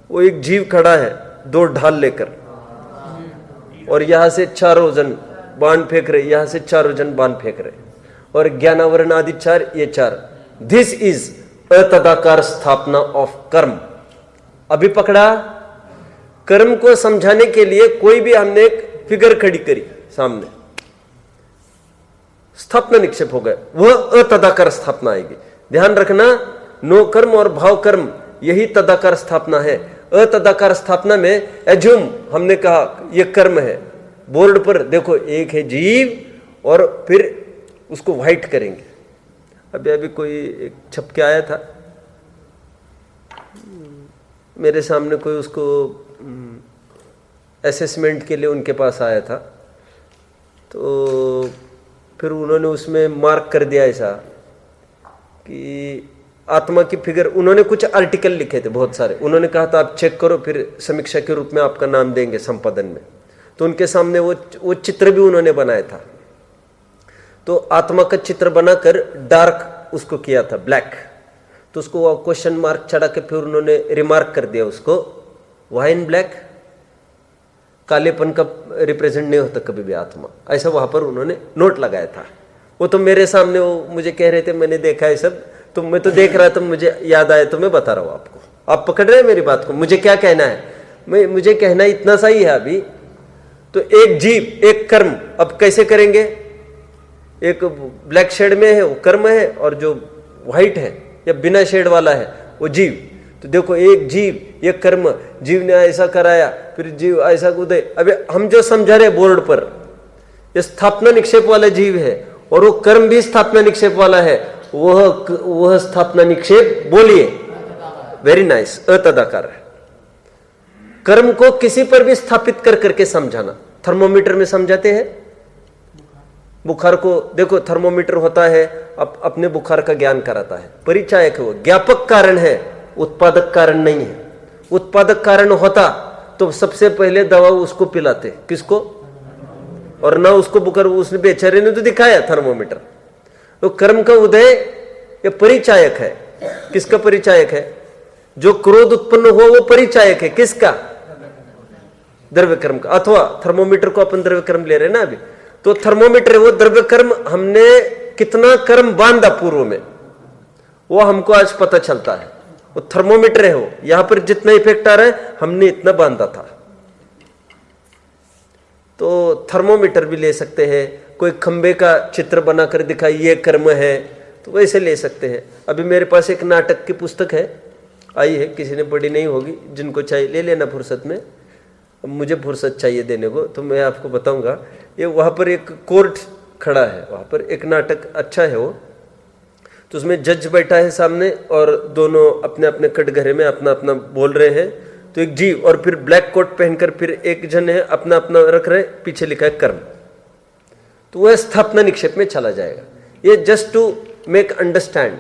वो एक जीव खड़ा है 2 ढाल लेकर, और यहां से 4 जन बाण फेंक रहे, यहां से 4 जन बाण फेंक रहे, और ज्ञानावरण आदि 4, ये 4। दिस इज अतदाकार स्थापना ऑफ कर्म। अभी पकड़ा? कर्म को समझाने के लिए कोई भी हमने एक फिगर खड़ी करी सामने, स्थापना निक्षेप हो गया, वह अतदाकार स्थापना आएगी। ध्यान रखना, नो कर्म और भाव कर्म यही तदाकार स्थापना है। अतदाकार स्थापना में एज्यूम हमने कहा यह कर्म है, बोर्ड पर देखो एक है जीव, और फिर उसको व्हाइट करेंगे। अभी कोई एक छप के आया था मेरे सामने, कोई उसको असेसमेंट के लिए उनके पास आया था, तो फिर उन्होंने उसमें मार्क कर दिया ऐसा कि आत्मा की फिगर, उन्होंने कुछ आर्टिकल लिखे थे बहुत सारे, उन्होंने कहा था आप चेक करो, फिर समीक्षा के रूप में आपका नाम देंगे संपादन में। तो उनके सामने वो चित्र भी उन्होंने बनाया था। तो आत्मा का चित्र बनाकर डार्क उसको किया था, ब्लैक। तो उसको क्वेश्चन मार्क चढ़ा के फिर उन्होंने रिमार्क कर दिया उसको, व्हाई इन ब्लैक? कालेपन का रिप्रेजेंट नहीं होता कभी भी आत्मा, ऐसा वहां पर उन्होंने नोट लगाया था। वो तो मेरे सामने वो मुझे कह रहे थे, मैंने देखा है सब, तो मैं तो देख रहा था, मुझे याद आया तो मैं बता रहा हूं आपको। आप पकड़ रहे हैं मेरी बात को? मुझे क्या कहना है, मुझे कहना इतना सा ही है अभी। तो एक जीव एक कर्म, अब कैसे करेंगे? एक ब्लैक शेड में है वो कर्म है, और जो व्हाइट है या बिना शेड वाला है वो जीव। तो देखो, एक जीव एक कर्म, जीव ने ऐसा कराया, फिर जीव ऐसा उदय। अभी हम जो समझा रहे बोर्ड पर, ये स्थापना निक्षेप वाला जीव है, और वो कर्म भी स्थापना निक्षेप वाला है। वह स्थापना निक्षेप बोलिए, वेरी नाइस, अतदाकार है। कर्म को किसी पर भी स्थापित कर करके समझाना। थर्मोमीटर में समझाते हैं बुखार को, देखो थर्मोमीटर होता है, अपने बुखार का ज्ञान कराता है, परिचायक है वो, ज्ञापक कारण है, उत्पादक कारण नहीं है। उत्पादक कारण होता तो सबसे पहले दवा उसको पिलाते, किसको? और ना उसको बुखार, उसने बेचारे ने तो दिखाया थर्मोमीटर। तो कर्म का उदय ये परिचायक है। किसका परिचायक है? जो क्रोध उत्पन्न हुआ वो परिचायक है, किसका? द्रव्य कर्म का। अथवा थर्मोमीटर को अपन द्रव्य कर्म ले रहे हैं ना अभी, तो थर्मोमीटर है वो द्रव्य कर्म, हमने कितना कर्म बांधा पूर्व में वो हमको आज पता चलता है। वो थर्मोमीटर है, वो यहां पर जितना इफेक्ट आ रहा है हमने इतना बांधा था। तो थर्मोमीटर भी ले सकते हैं। कोई खंबे का चित्र बनाकर दिखाई, ये कर्म है, तो वैसे ले सकते हैं। अभी मेरे पास एक नाटक की पुस्तक है, आई है, किसी ने पढ़ी नहीं होगी, जिनको चाहिए ले लेना फुर्सत में। मुझे फुर्सत चाहिए देने को, तो मैं आपको बताऊंगा। ये वहाँ पर एक कोर्ट खड़ा है, वहाँ पर एक नाटक अच्छा है वो। तो उसमें जज बैठा है सामने, और दोनों अपने अपने कटघरे में अपना अपना बोल रहे हैं। तो एक जीव, और फिर ब्लैक कोट पहनकर फिर एक जन है, अपना अपना रख रहे, पीछे लिखा है कर्म। तो वह स्थापना निक्षेप में चला जाएगा। ये जस्ट टू मेक अंडरस्टैंड,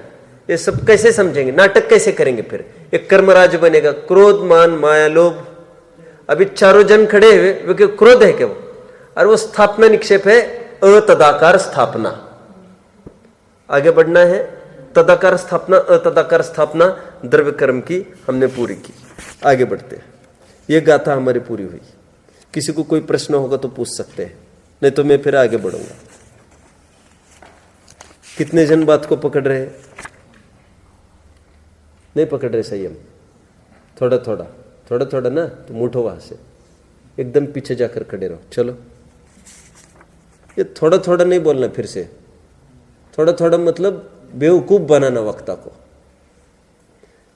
ये सब कैसे समझेंगे, नाटक कैसे करेंगे। फिर एक कर्मराज बनेगा, क्रोध मान माया लोभ। अभी चारों जन खड़े हुए, वो क्रोध है क्या वो? और वो स्थापना निक्षेप है, अतदाकार स्थापना। आगे बढ़ना है, तदाकार स्थापना अतदाकार स्थापना द्रव्य कर्म की हमने पूरी की। आगे बढ़ते हैं, ये गाथा हमारी पूरी हुई। किसी को कोई प्रश्न होगा तो पूछ सकते हैं, नहीं तो मैं फिर आगे बढ़ूंगा। कितने जन बात को पकड़ रहे हैं? नहीं पकड़ रहे संयम? थोड़ा थोड़ा थोड़ा थोड़ा ना, तो उठो वहां से, एकदम पीछे जाकर खड़े रहो। चलो, ये थोड़ा थोड़ा नहीं बोलना, फिर से थोड़ा थोड़ा मतलब बेवकूफ बनाना वक्ता को।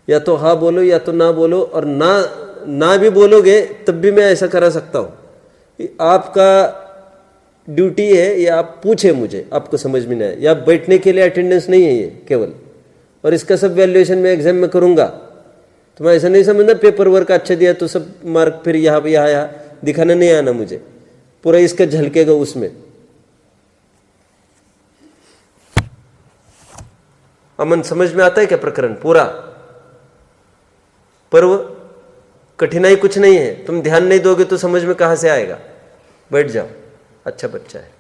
या तो हाँ बोलो या तो ना बोलो, और ना भी बोलोगे तब भी मैं ऐसा करा सकता हूं। आपका ड्यूटी है, या आप पूछे मुझे, आपको समझ में नहीं आया, या बैठने के लिए अटेंडेंस नहीं है ये केवल, और इसका सब वैल्यूएशन में एग्जाम में करूंगा। तो मैं ऐसा नहीं समझना पेपर वर्क अच्छा दिया तो सब मार्क फिर यहाँ दिखाना नहीं आना मुझे, पूरा इसका झलकेगा उसमें। अमन समझ में आता है क्या प्रकरण पूरा? पर्व कठिनाई कुछ नहीं है, तुम ध्यान नहीं दोगे तो समझ में कहां से आएगा। बैठ जाओ, अच्छा बच्चा है।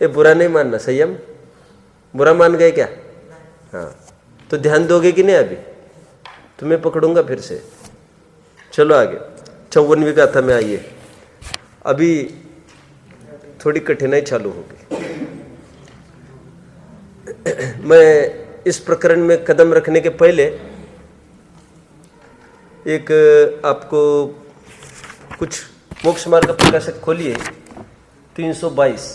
ये बुरा नहीं मानना, संयम। बुरा मान गए क्या? हाँ, तो ध्यान दोगे कि नहीं? अभी तुम्हें पकड़ूंगा फिर से। चलो आगे, 54वीं गाथा में आइए। अभी थोड़ी कठिनाई चालू होगी। मैं इस प्रकरण में कदम रखने के पहले एक आपको कुछ मोक्ष मार्ग प्रकाशक खोलिए 322।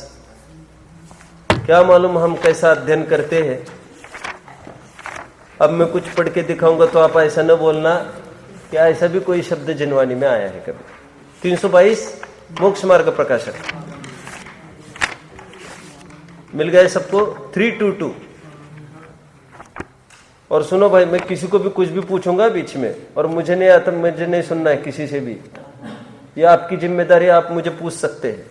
क्या मालूम हम कैसा अध्ययन करते हैं। अब मैं कुछ पढ़ के दिखाऊंगा तो आप ऐसा न बोलना कि ऐसा भी कोई शब्द जिनवानी में आया है कभी। 322 मोक्ष मार्ग प्रकाशक मिल गए सबको? 322। और सुनो भाई, मैं किसी को भी कुछ भी पूछूंगा बीच में, और मुझे नहीं आता, मुझे नहीं सुनना है किसी से भी। ये आपकी जिम्मेदारी, आप मुझे पूछ सकते हैं।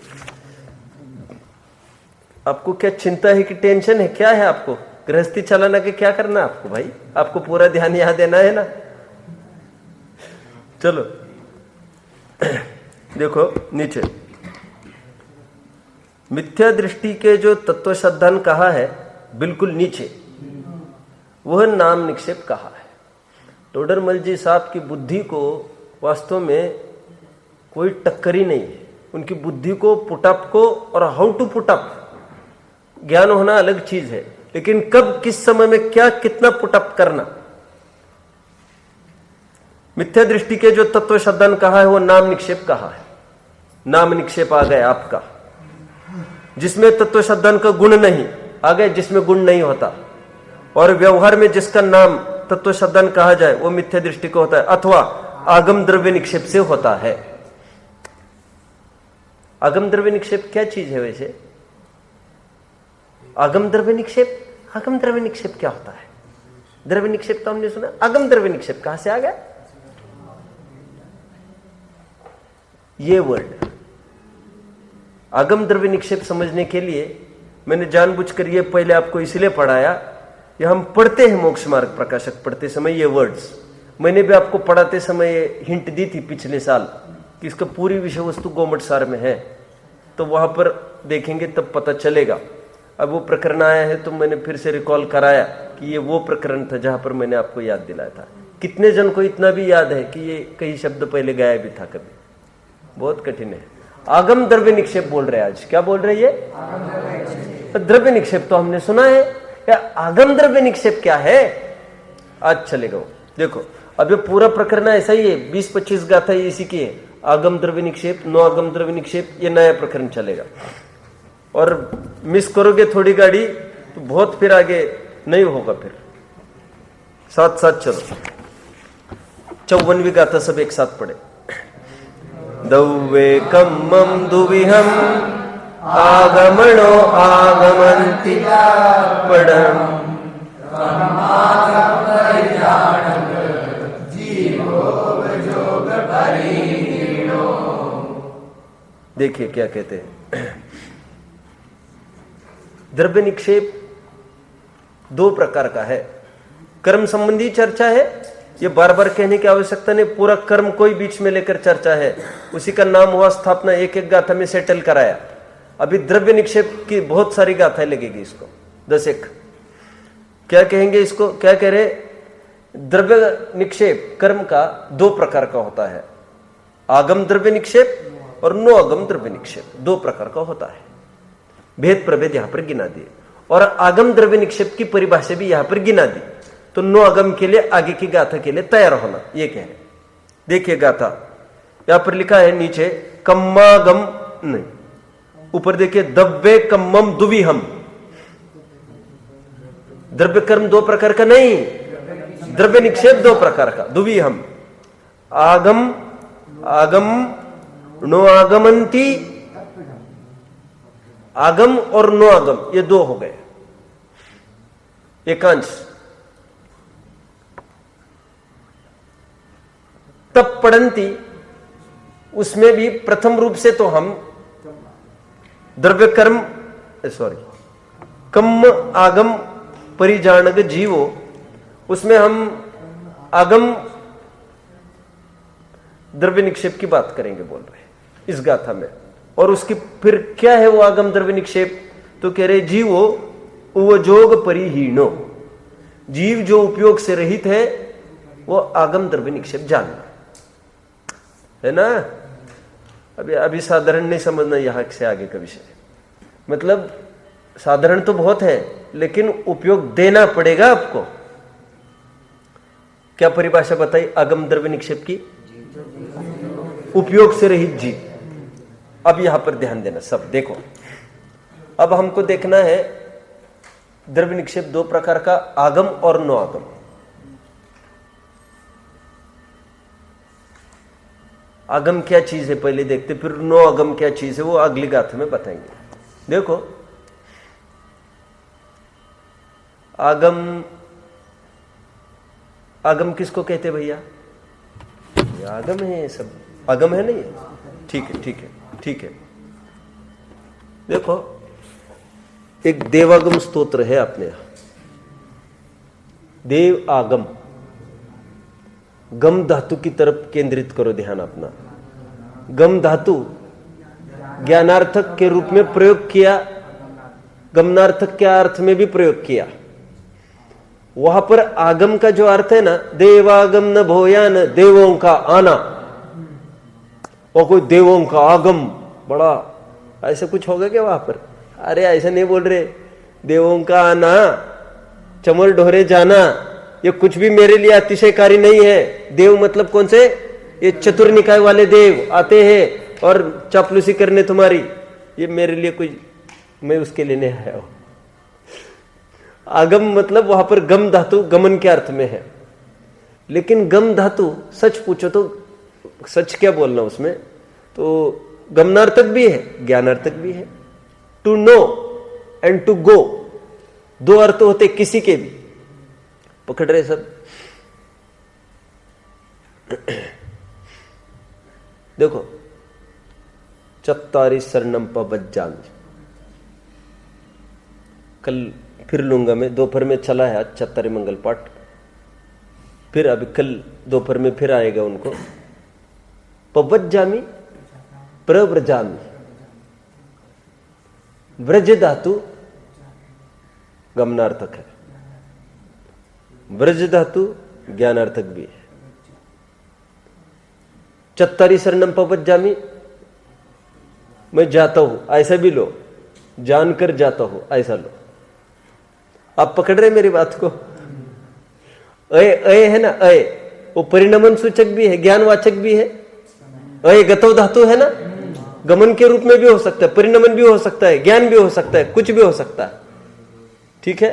आपको क्या चिंता है कि टेंशन है? क्या है आपको? गृहस्थी चलाना के क्या करना है आपको भाई? आपको पूरा ध्यान यहां देना है ना। चलो देखो नीचे, मिथ्या दृष्टि के जो तत्व श्रद्धान कहा है बिल्कुल नीचे, वह नाम निक्षेप कहा है। टोडरमल जी साहब की बुद्धि को वास्तव में कोई टक्कर ही नहीं है। उनकी बुद्धि को, पुटअप को और हाउ टू पुटअप ज्ञान होना अलग चीज है, लेकिन कब किस समय में क्या कितना पुटअप करना। मिथ्या दृष्टि के जो तत्व शब्दन कहा है वो नाम निक्षेप कहा है। नाम निक्षेप आ गया आपका, जिसमें तत्व शब्दन का गुण नहीं आ गए, जिसमें गुण नहीं होता। और व्यवहार में जिसका नाम तत्व शब्दन कहा जाए वो मिथ्या दृष्टि को होता है, अथवा आगम द्रव्य निक्षेप से होता है। आगम द्रव्य निक्षेप क्या चीज है वैसे? आगम द्रव्य निक्षेप, आगम द्रव्य निक्षेप क्या होता है? द्रव्य निक्षेप तो हमने सुना, आगम द्रव्य निक्षेप कहां से आ गया? ये वर्ड आगम द्रव्य निक्षेप समझने के लिए मैंने जानबूझकर ये पहले आपको इसलिए पढ़ाया, ये हम पढ़ते हैं मोक्ष मार्ग प्रकाशक पढ़ते समय ये वर्ड्स, मैंने भी आपको पढ़ाते समय हिंट दी थी पिछले साल कि इसका पूरी विषय वस्तु गोमट सार में है, तो वहां पर देखेंगे तब पता चलेगा। अब वो प्रकरण आया है तो मैंने फिर से रिकॉल कराया कि ये वो प्रकरण था जहां पर मैंने आपको याद दिलाया था। कितने जन को इतना भी याद है कि ये कई शब्द पहले गाया भी था कभी? बहुत कठिन है। आगम द्रव्य निक्षेप बोल रहे आज, क्या बोल रहे ये? द्रव्य निक्षेप तो हमने सुना है, या आगम द्रव्य निक्षेप क्या है आज चलेगा। देखो अब ये पूरा प्रकरण ऐसा ही है, 20-25 गाथा इसी की है। आगम द्रव्य निक्षेप, नो आगम द्रव्य निक्षेप, ये नया प्रकरण चलेगा। और मिस करोगे थोड़ी गाड़ी तो बहुत फिर आगे नहीं होगा। फिर साथ साथ चलो, 54वीं गाथा सब एक साथ पढ़े। दौवे कम्मम दुविहम आगमनो आगमन्ति पडम देखिए क्या कहते हैं। द्रव्य निक्षेप दो प्रकार का है। कर्म संबंधी चर्चा है, ये बार बार कहने की आवश्यकता नहीं, पूरा कर्म कोई बीच में लेकर चर्चा है, उसी का नाम हुआ स्थापना, एक एक गाथा में सेटल कराया। अभी द्रव्य निक्षेप की बहुत सारी गाथाएं लगेगी इसको, 10-1। क्या कहेंगे इसको, क्या कह रहे? द्रव्य निक्षेप कर्म का दो प्रकार का होता है, आगम द्रव्य निक्षेप और नो आगम द्रव्य निक्षेप, दो प्रकार का होता है। भेद प्रभेद यहां पर गिना दिए, और आगम द्रव्य निक्षेप की परिभाषा भी यहां पर गिना दी। तो नो आगम के लिए आगे की गाथा के लिए तैयार होना, ये कह रहे। देखिए गाथा यहां पर लिखा है नीचे, कम्मागम नहीं, ऊपर देखिए दव्वे कम्मम दुविहम। द्रव्य कर्म दो प्रकार का नहीं, द्रव्य निक्षेप दो प्रकार का, दुविहम। आगम आगम नो आगमंती, आगम और नो आगम ये दो हो गए, एकांश। तब पढ़ंती, उसमें भी प्रथम रूप से तो हम द्रव्य कर्म कम्म आगम परिजानक जीवो, उसमें हम आगम द्रव्य निक्षेप की बात करेंगे बोल रहे इस गाथा में। और उसकी फिर क्या है वो आगम द्रव्य निक्षेप, तो कह रहे जीवो उपयोग परिहीनो, जीव जो उपयोग से रहित है वो आगम द्रव्य निक्षेप जानना है ना। अभी साधारण नहीं समझना यहां से आगे का विषय, मतलब साधारण तो बहुत है लेकिन उपयोग देना पड़ेगा आपको। क्या परिभाषा बताई आगम द्रव्य निक्षेप की? उपयोग से रहित जीव। अब यहां पर ध्यान देना सब, देखो अब हमको देखना है द्रव्य निक्षेप दो प्रकार का, आगम और नो आगम। आगम क्या चीज है पहले देखते, फिर नो आगम क्या चीज है वो अगली गाथा में बताएंगे। देखो आगम, आगम किसको कहते भैया? ये आगम है, ये सब आगम है नहीं? ठीक है ठीक है ठीक है। देखो एक देवागम स्तोत्र है अपने यहां, देव आगम। गम धातु की तरफ केंद्रित करो ध्यान अपना। गम धातु ज्ञानार्थक के रूप में प्रयोग किया, गमनार्थक के अर्थ में भी प्रयोग किया। वहां पर आगम का जो अर्थ है ना, देवागम न भोयान, देवों का आना, और कोई देवों का आगम बड़ा, ऐसा कुछ होगा क्या वहां पर? अरे ऐसा नहीं बोल रहे, देवों का आना, चमर ढोरे जाना, ये कुछ भी मेरे लिए अतिशयकारी नहीं है। देव मतलब कौन से? ये चतुर निकाय वाले देव आते हैं और चापलूसी करने तुम्हारी, ये मेरे लिए कोई, मैं उसके लिए नहीं आया हूं। आगम मतलब वहां पर गम धातु गमन के अर्थ में है, लेकिन गम धातु सच पूछो तो सच क्या बोलना उसमें, तो गमनार्थक भी है, ज्ञानार्थक भी है। To know and to go, दो अर्थ होते किसी के भी। पकड़ रहे सब? देखो, चत्तारि शरणम पवज्जामि, कल फिर लूंगा मैं, दोपहर में चला है आज चत्तारि मंगल पाठ, फिर अभी कल दोपहर में फिर आएगा उनको। पवज्जामि प्रव्रजामि, व्रज धातु गमनार्थक है, व्रज धातु ज्ञानार्थक भी है। चत्तारि शरणम पवज्जामि, मैं जाता हूं, ऐसा भी लो, जानकर जाता हूं ऐसा लो। आप पकड़ रहे मेरी बात को? अय है ना, अय वो परिणमन सूचक भी है, ज्ञानवाचक भी है। अय गतव धातु है ना, गमन के रूप में भी हो सकता है, परिणमन भी हो सकता है, ज्ञान भी हो सकता है, कुछ भी हो सकता है। ठीक है,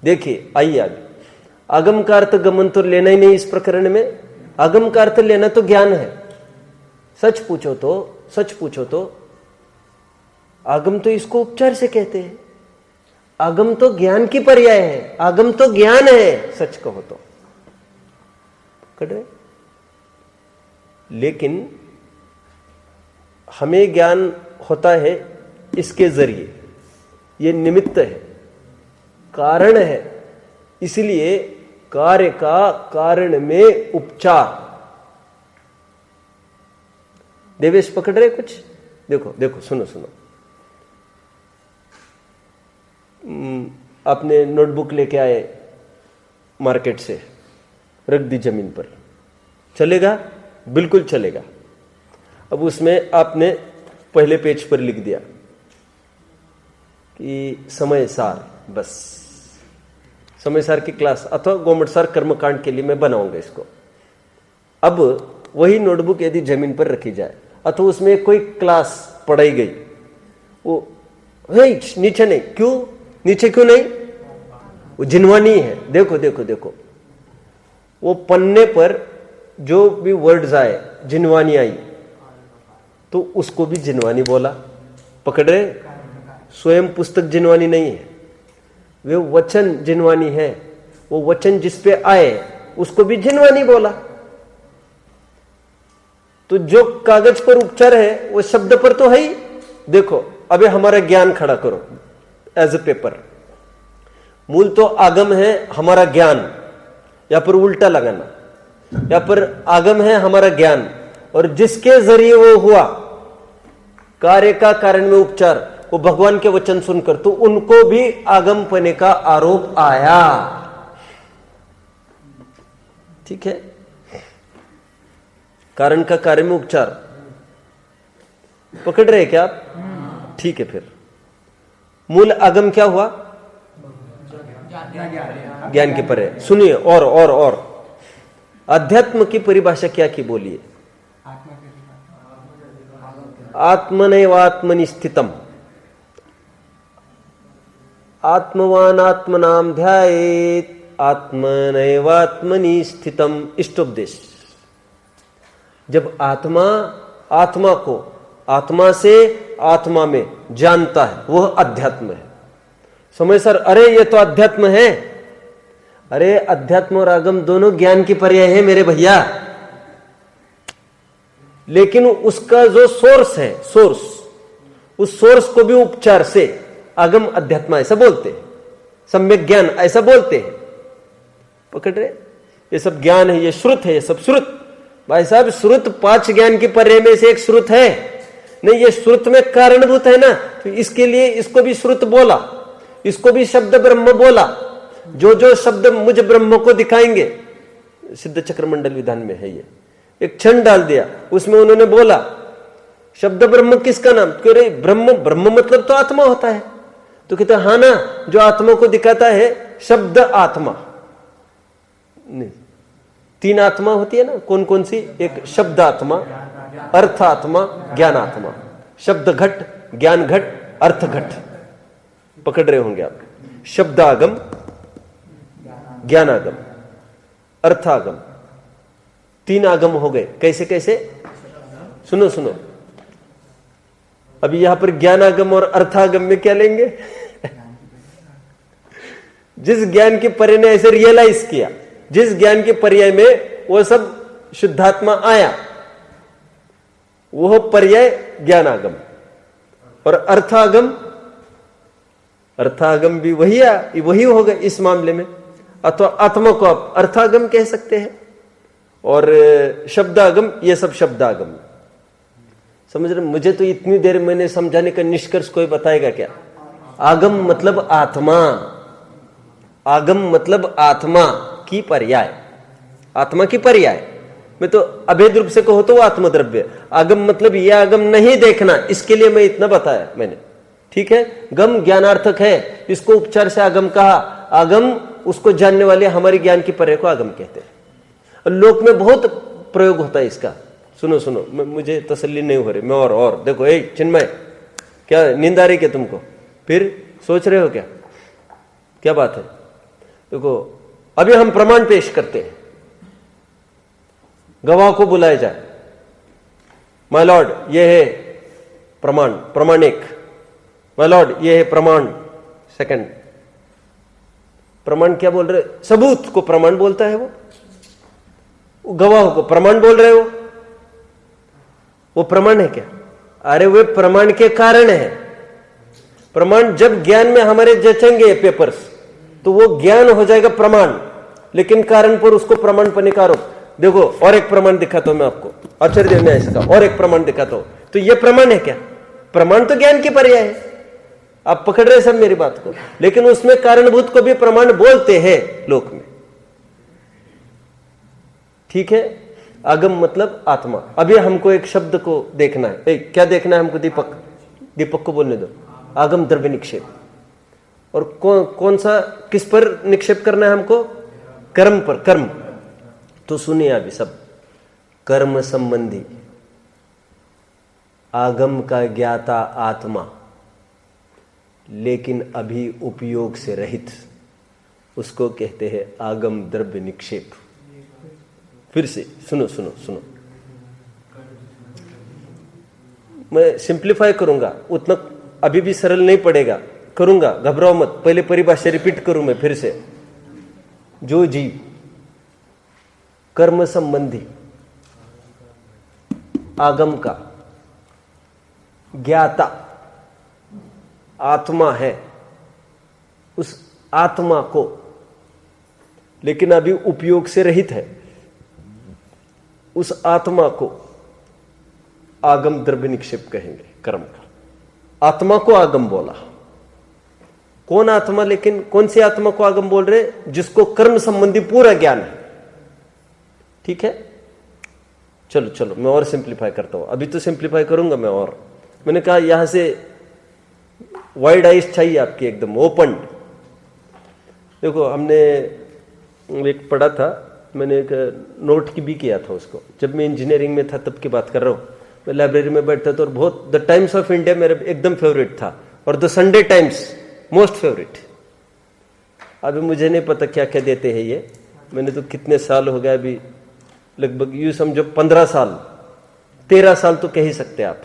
देखिए आइए आगे। आगम का अर्थ गमन तो लेना ही नहीं इस प्रकरण में, आगम का अर्थ लेना तो ज्ञान है। सच पूछो तो आगम तो इसको उपचार से कहते हैं, आगम तो ज्ञान की पर्याय है, आगम तो ज्ञान है सच कहो तो। पकड़ रहे? लेकिन हमें ज्ञान होता है इसके जरिए, ये निमित्त है, कारण है, इसलिए कार्य का कारण में उपचार। देवेश पकड़ रहे कुछ? देखो देखो, सुनो सुनो, आपने नोटबुक लेके आए मार्केट से, रख दी जमीन पर, चलेगा? बिल्कुल चलेगा। अब उसमें आपने पहले पेज पर लिख दिया कि समय सार, बस समय सार की क्लास अथवा गवर्नमेंट सार कर्मकांड के लिए मैं बनाऊंगा इसको। अब वही नोटबुक यदि जमीन पर रखी जाए अथवा उसमें कोई क्लास पढ़ाई गई, वो नीचे नहीं, क्यों नीचे क्यों नहीं? वो जिनवानी है। देखो देखो देखो, वो पन्ने पर जो भी वर्ड्स आए, जिनवानी आई, तो उसको भी जिनवानी बोला। पकड़ रहे? स्वयं पुस्तक जिनवानी नहीं है, वे वचन जिनवानी है। वो वचन जिस पे आए उसको भी जिनवानी बोला। तो जो कागज पर उपचार है वो शब्द पर तो है ही। देखो अबे हमारा ज्ञान खड़ा करो एज ए पेपर। मूल तो आगम है हमारा ज्ञान, या पर उल्टा लगाना, या पर आगम है हमारा ज्ञान, और जिसके जरिए वो हुआ कार्य का कारण में उपचार, वो भगवान के वचन सुनकर, तो उनको भी आगम पने का आरोप आया। ठीक है, कारण का कार्य में उपचार। पकड़ रहे क्या आप? ठीक है, फिर मूल आगम क्या हुआ? ज्ञान के परे। सुनिए, और अध्यात्म की परिभाषा क्या की बोलिए? आत्मनैवात्मनि स्थितम, आत्मवान आत्मनाम ध्यायेत, आत्मनैवात्मनि स्थितम, इष्टोपदेश। जब आत्मा आत्मा को आत्मा से आत्मा में जानता है, वह अध्यात्म है। समय सर, अरे ये तो अध्यात्म है। अरे अध्यात्म और आगम दोनों ज्ञान की पर्याय है मेरे भैया, लेकिन उसका जो सोर्स है, उस सोर्स को भी उपचार से आगम अध्यात्म ऐसा बोलते हैं, सम्यक ज्ञान ऐसा बोलते हैं। पकड़ रहे? ये सब ज्ञान है, ये श्रुत है, ये सब श्रुत। भाई साहब, श्रुत 5 ज्ञान की पर्याय में से एक श्रुत है। नहीं, ये श्रुत में कारणभूत है ना, तो इसके लिए इसको भी श्रुत बोला, इसको भी शब्द ब्रह्म बोला। जो जो शब्द मुझ ब्रह्म को दिखाएंगे, सिद्ध चक्र मंडल विधान में है एक क्षण डाल दिया, उसमें उन्होंने बोला शब्द ब्रह्म किसका नाम, क्यों रे ब्रह्म, ब्रह्म मतलब तो आत्मा होता है। तो कहते हाँ ना, जो आत्मा को दिखाता है शब्द आत्मा। नहीं, 3 आत्मा होती है ना, कौन कौन सी, एक शब्द आत्मा, अर्थ आत्मा, ज्ञान आत्मा। शब्द घट, ज्ञान घट, अर्थ घट, पकड़ रहे होंगे आप। शब्द आगम, ज्ञान आगम, अर्थ आगम, 3 आगम हो गए। कैसे कैसे, सुनो सुनो, अभी यहां पर ज्ञान आगम और अर्थागम में क्या लेंगे? जिस ज्ञान के पर्याय ने ऐसे रियलाइज किया, जिस ज्ञान के पर्याय में वो सब शुद्धात्मा आया, वो पर्याय ज्ञान आगम। और अर्थागम, अर्थागम भी वही होगा इस मामले में। अथवा आत्मा को आप अर्थागम कह सकते हैं, और शब्दागम, ये सब शब्दागम। समझ रहे? मुझे तो इतनी देर मैंने समझाने का निष्कर्ष कोई बताएगा क्या? आगम मतलब आत्मा, आगम मतलब आत्मा की पर्याय, आत्मा की पर्याय। मैं तो अभेद रूप से कहो तो वो आत्मद्रव्य। आगम मतलब यह आगम नहीं देखना, इसके लिए मैं इतना बताया मैंने, ठीक है। गम ज्ञानार्थक है, इसको उपचार से आगम कहा। आगम उसको जानने वाले हमारे ज्ञान की पर्याय को आगम कहते हैं। लोक में बहुत प्रयोग होता है इसका। सुनो सुनो, मुझे तसल्ली नहीं हो रही, मैं और देखो, चिन्मय, क्या नींद आ रही क्या तुमको? फिर सोच रहे हो क्या, क्या बात है? देखो, अभी हम प्रमाण पेश करते हैं, गवाह को बुलाया जाए, माय लॉर्ड ये है प्रमाण, प्रमाण 1, माय लॉर्ड ये है प्रमाण सेकंड। प्रमाण क्या बोल रहे? सबूत को प्रमाण बोलता है वो गवाह को प्रमाण बोल रहे हो, वो प्रमाण है क्या? अरे वे प्रमाण के कारण है। प्रमाण जब ज्ञान में हमारे जचेंगे पेपर्स, तो वो ज्ञान हो जाएगा प्रमाण, लेकिन कारण पर उसको प्रमाण पने का आरोप। देखो, और एक प्रमाण दिखाता हूं मैं आपको, आचार्य ने ऐसा कहा, और एक प्रमाण दिखाता हूं, तो ये प्रमाण है क्या? प्रमाण तो ज्ञान की पर्याय है। आप पकड़ रहे सब मेरी बात को, लेकिन उसमें कारणभूत को भी प्रमाण बोलते हैं लोक में, ठीक है। आगम मतलब आत्मा। अभी हमको एक शब्द को देखना है, क्या देखना है हमको? दीपक को बोलने दो। आगम द्रव्य निक्षेप, और कौन सा, किस पर निक्षेप करना है हमको? कर्म पर। कर्म तो सुनिए अभी सब, कर्म संबंधी आगम का ज्ञाता आत्मा, लेकिन अभी उपयोग से रहित, उसको कहते हैं आगम द्रव्य निक्षेप। फिर से सुनो सुनो सुनो, मैं सिंप्लीफाई करूंगा, उतना अभी भी सरल नहीं पड़ेगा, करूंगा, घबराओ मत। पहले परिभाषा रिपीट करूं मैं फिर से। जो जीव कर्म संबंधी आगम का ज्ञाता आत्मा है, उस आत्मा को, लेकिन अभी उपयोग से रहित है, उस आत्मा को आगम द्रव्य निक्षेप कहेंगे। कर्म का आत्मा को आगम बोला। कौन आत्मा? लेकिन कौन सी आत्मा को आगम बोल रहे? जिसको कर्म संबंधी पूरा ज्ञान है, ठीक है। चलो चलो, मैं और सिंप्लीफाई करता हूं, अभी तो सिंप्लीफाई करूंगा मैं। और मैंने कहा यहां से वाइड आइज चाहिए आपकी, एकदम ओपन। देखो, हमने एक पढ़ा था, मैंने एक नोट की भी किया था उसको, जब मैं इंजीनियरिंग में था तब की बात कर रहा हूँ। मैं लाइब्रेरी में बैठता था और बहुत, द टाइम्स ऑफ इंडिया मेरा एकदम फेवरेट था, और the Sunday times most favourite. अभी मुझे नहीं पता क्या क्या देते हैं ये, मैंने तो कितने साल हो गया अभी, लगभग यूँ समझो 15 साल 13 साल तो कह ही सकते आप।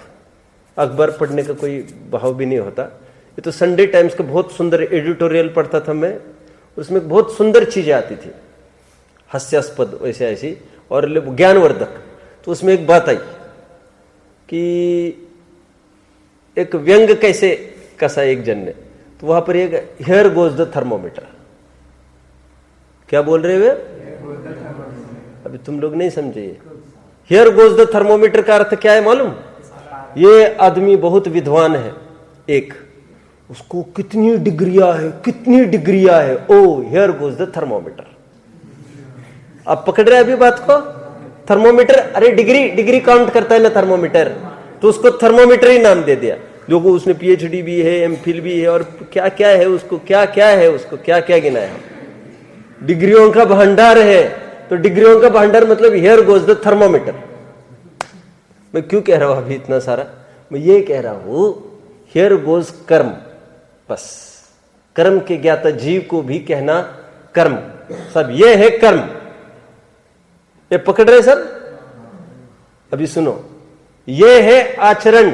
अखबार पढ़ने का कोई भाव भी नहीं होता। ये तो संडे टाइम्स का बहुत सुंदर एडिटोरियल पढ़ता था मैं, उसमें बहुत सुंदर चीजें आती थी, हास्यास्पद वैसे ऐसी और ज्ञानवर्धक। तो उसमें एक बात आई कि एक व्यंग कैसे कसा एक जन ने, तो वहां पर एक हियर गोज द थर्मोमीटर। क्या बोल रहे हुए? अभी तुम लोग नहीं समझे। हियर गोज द थर्मोमीटर का अर्थ क्या है मालूम? ये आदमी बहुत विद्वान है, एक, उसको कितनी डिग्रियां है, कितनी डिग्रियां है, ओ हियर गोज द थर्मोमीटर। आप पकड़ रहे हैं अभी बात को? थर्मोमीटर, अरे डिग्री काउंट करता है ना थर्मोमीटर, तो उसको थर्मोमीटर ही नाम दे दिया। लोगों उसने पीएचडी भी है, एमफिल भी है, और क्या क्या है उसको, क्या क्या है उसको, क्या क्या गिनाया, डिग्रियों का भंडार है। तो डिग्रियों का भंडार मतलब हियर गोज द थर्मोमीटर। मैं क्यों कह रहा हूं अभी इतना सारा, मैं ये कह रहा हूं हियर गोज कर्म। बस कर्म के ज्ञाता जीव को भी कहना कर्म, सब ये है कर्म। ये पकड़ रहे सब? अभी सुनो, ये है आचरण,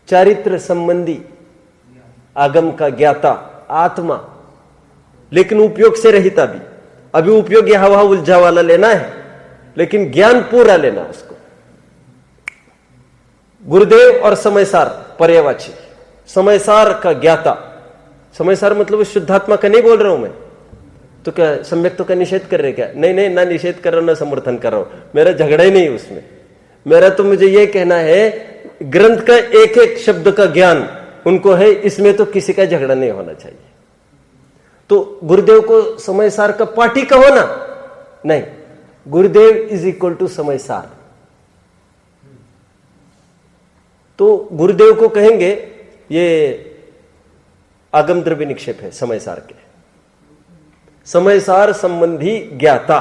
चारित्र संबंधी आगम का ज्ञाता आत्मा, लेकिन उपयोग से रहित। अभी उपयोग यह हवा उलझा वाला लेना है, लेकिन ज्ञान पूरा लेना उसको। गुरुदेव और समयसार पर्यायवाची, समयसार का ज्ञाता। समयसार मतलब शुद्धात्मा का नहीं बोल रहा हूं मैं, तो क्या सम्यक्तों का निषेध कर रहे क्या? नहीं, ना निषेध कर रहा हूं ना समर्थन कर रहा हूं, मेरा झगड़ा ही नहीं उसमें। मेरा तो मुझे यह कहना है ग्रंथ का एक एक शब्द का ज्ञान उनको है, इसमें तो किसी का झगड़ा नहीं होना चाहिए। तो गुरुदेव को समयसार का पाठी कहो ना, नहीं, गुरुदेव इज इक्वल टू समयसार। तो गुरुदेव को कहेंगे ये आगम द्रव्य निक्षेप है समयसार के, समयसार संबंधी ज्ञाता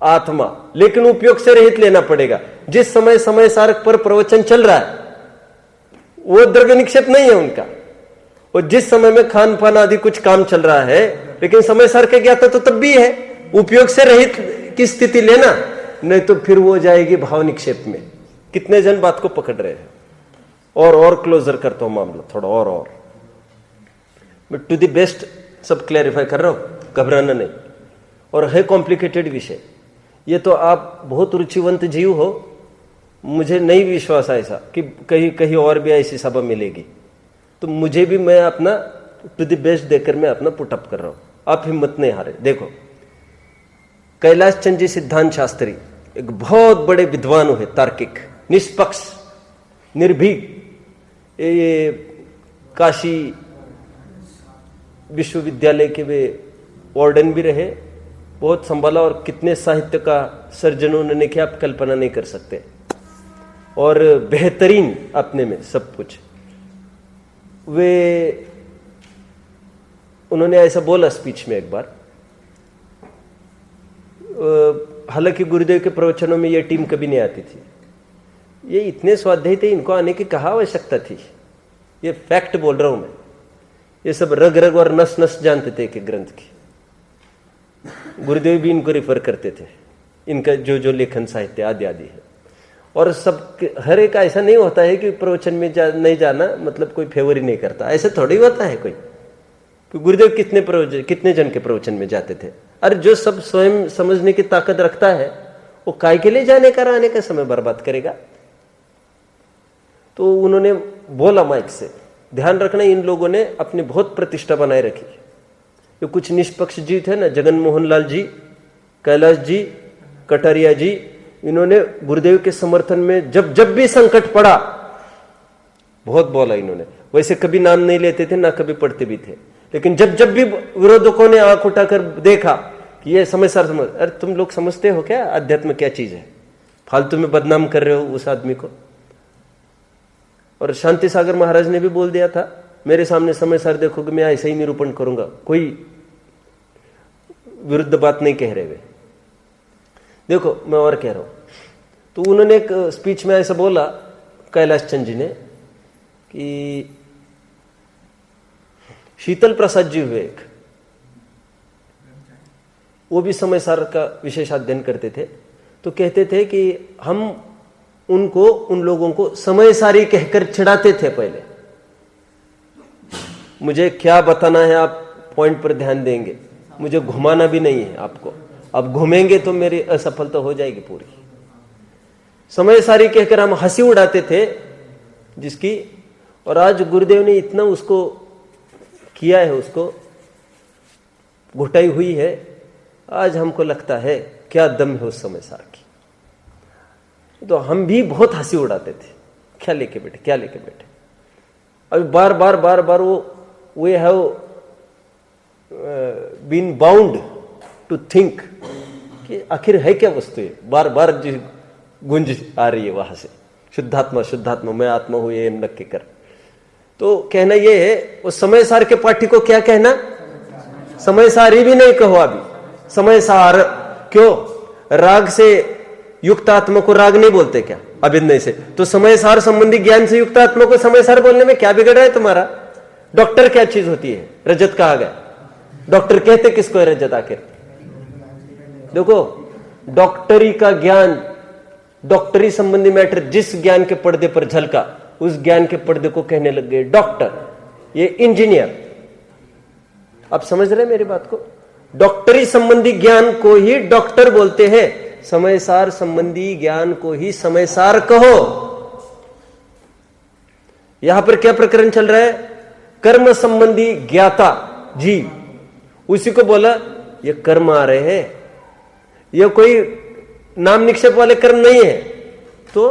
आत्मा, लेकिन उपयोग से रहित लेना पड़ेगा। जिस समय समयसार पर प्रवचन चल रहा है वो द्रव्य निक्षेप नहीं है उनका, और जिस समय में खान पान आदि कुछ काम चल रहा है, लेकिन समयसार के ज्ञाता तो तब भी है, उपयोग से रहित की स्थिति लेना, नहीं तो फिर वो जाएगी भाव निक्षेप में। कितने जन बात को पकड़ रहे हैं? और क्लोजर करता हूं मामला थोड़ा और मैं टू द बेस्ट सब क्लैरिफाई कर रहा हूं, घबराना नहीं। और है कॉम्प्लिकेटेड विषय, ये तो आप बहुत रुचिवंत जीव हो, मुझे नहीं विश्वास ऐसा कि कहीं और भी ऐसी सभा मिलेगी। तो मुझे भी, मैं अपना टू द बेस्ट देकर मैं अपना पुटअप कर रहा हूं, आप हिम्मत नहीं हारे। देखो, कैलाश चंद जी सिद्धांत शास्त्री एक बहुत बड़े विद्वान हुए, तार्किक, निष्पक्ष, निर्भीक। ये काशी विश्वविद्यालय के वे वार्डन भी रहे, बहुत संभाला, और कितने साहित्य का सर्जन उन्होंने किया आप कल्पना नहीं कर सकते, और बेहतरीन अपने में सब कुछ। वे उन्होंने ऐसा बोला स्पीच में एक बार, हालांकि गुरुदेव के प्रवचनों में ये टीम कभी नहीं आती थी, ये इतने स्वाध्यायी थे, इनको आने की कहाँ आवश्यकता थी। ये फैक्ट बोल रहा हूं मैं, ये सब रग रग और नस नस जानते थे कि ग्रंथ की। गुरुदेव भी इनको रिफर करते थे, इनका जो लेखन साहित्य आदि आदि है। और सब हर एक ऐसा नहीं होता है कि प्रवचन में नहीं जाना मतलब कोई फेवर ही नहीं करता, ऐसा थोड़ी होता है कोई। गुरुदेव कितने जन के प्रवचन में जाते थे? अरे जो सब स्वयं समझने की ताकत रखता है वो काय के लिए जाने का, आने का समय बर्बाद करेगा। तो उन्होंने बोला माइक से, ध्यान रखना इन लोगों ने अपनी बहुत प्रतिष्ठा बनाए रखी। ये कुछ निष्पक्ष जी थे ना, जगन मोहन लाल जी, कैलाश जी, कटारिया जी, इन्होंने गुरुदेव के समर्थन में जब भी संकट पड़ा बहुत बोला इन्होंने। वैसे कभी नाम नहीं लेते थे ना कभी पढ़ते भी थे, लेकिन जब भी विरोधकों ने आंख उठाकर देखा कि ये समयसार समझ, अरे तुम लोग समझते हो क्या अध्यात्म क्या चीज है, फालतू में बदनाम कर रहे हो उस आदमी को। और शांति सागर महाराज ने भी बोल दिया था, मेरे सामने समयसार देखोगे मैं ऐसा ही निरूपण करूंगा, कोई विरुद्ध बात नहीं कह रहे वे। देखो मैं और कह रहा हूं, तो उन्होंने एक स्पीच में ऐसा बोला कैलाश चंद जी ने कि शीतल प्रसाद जी हुए एक, वो भी समयसार का विशेष अध्ययन करते थे, तो कहते थे कि हम उन लोगों को समयसारी कहकर चिढ़ाते थे पहले। मुझे क्या बताना है आप पॉइंट पर ध्यान देंगे, मुझे घुमाना भी नहीं है आपको, अब घूमेंगे तो मेरी असफलता हो जाएगी पूरी। समयसारी कहकर हम हंसी उड़ाते थे जिसकी, और आज गुरुदेव ने इतना उसको किया है, उसको घुटाई हुई है, आज हमको लगता है क्या दम है उस समयसार की। तो हम भी बहुत हंसी उड़ाते थे, क्या लेके बैठे क्या लेके बैठे। अभी बार बार वो have been bound to think कि आखिर है क्या वस्तु है, बार बार जो गुंज आ रही है वहां से, शुद्धात्मा शुद्धात्मा, मैं आत्मा हूं, ये नक्की कर। तो कहना ये है, वो समय सार के पाठी को क्या कहना, समय सारी भी नहीं कहो अभी, समय सार। क्यों? राग से युक्त आत्मा को राग नहीं बोलते क्या अभिनय से? तो समय सार संबंधी ज्ञान से युक्त आत्मा को समय सार बोलने में क्या बिगड़ रहा है तुम्हारा? डॉक्टर क्या चीज होती है? रजत कहा गया। डॉक्टर कहते किसको है रजत? आखिर देखो, डॉक्टरी का ज्ञान, डॉक्टरी संबंधी मैटर जिस ज्ञान के पर्दे पर झलका, उस ज्ञान के पर्दे को कहने लग गए डॉक्टर, ये इंजीनियर। आप समझ रहे हैं मेरी बात को? डॉक्टरी संबंधी ज्ञान को ही डॉक्टर बोलते हैं, समय सार संबंधी ज्ञान को ही समय सार कहो। यहां पर क्या प्रकरण चल रहा है? कर्म संबंधी ज्ञाता जीव, उसी को बोला ये कर्म आ रहे हैं, ये कोई नाम निक्षेप वाले कर्म नहीं है, तो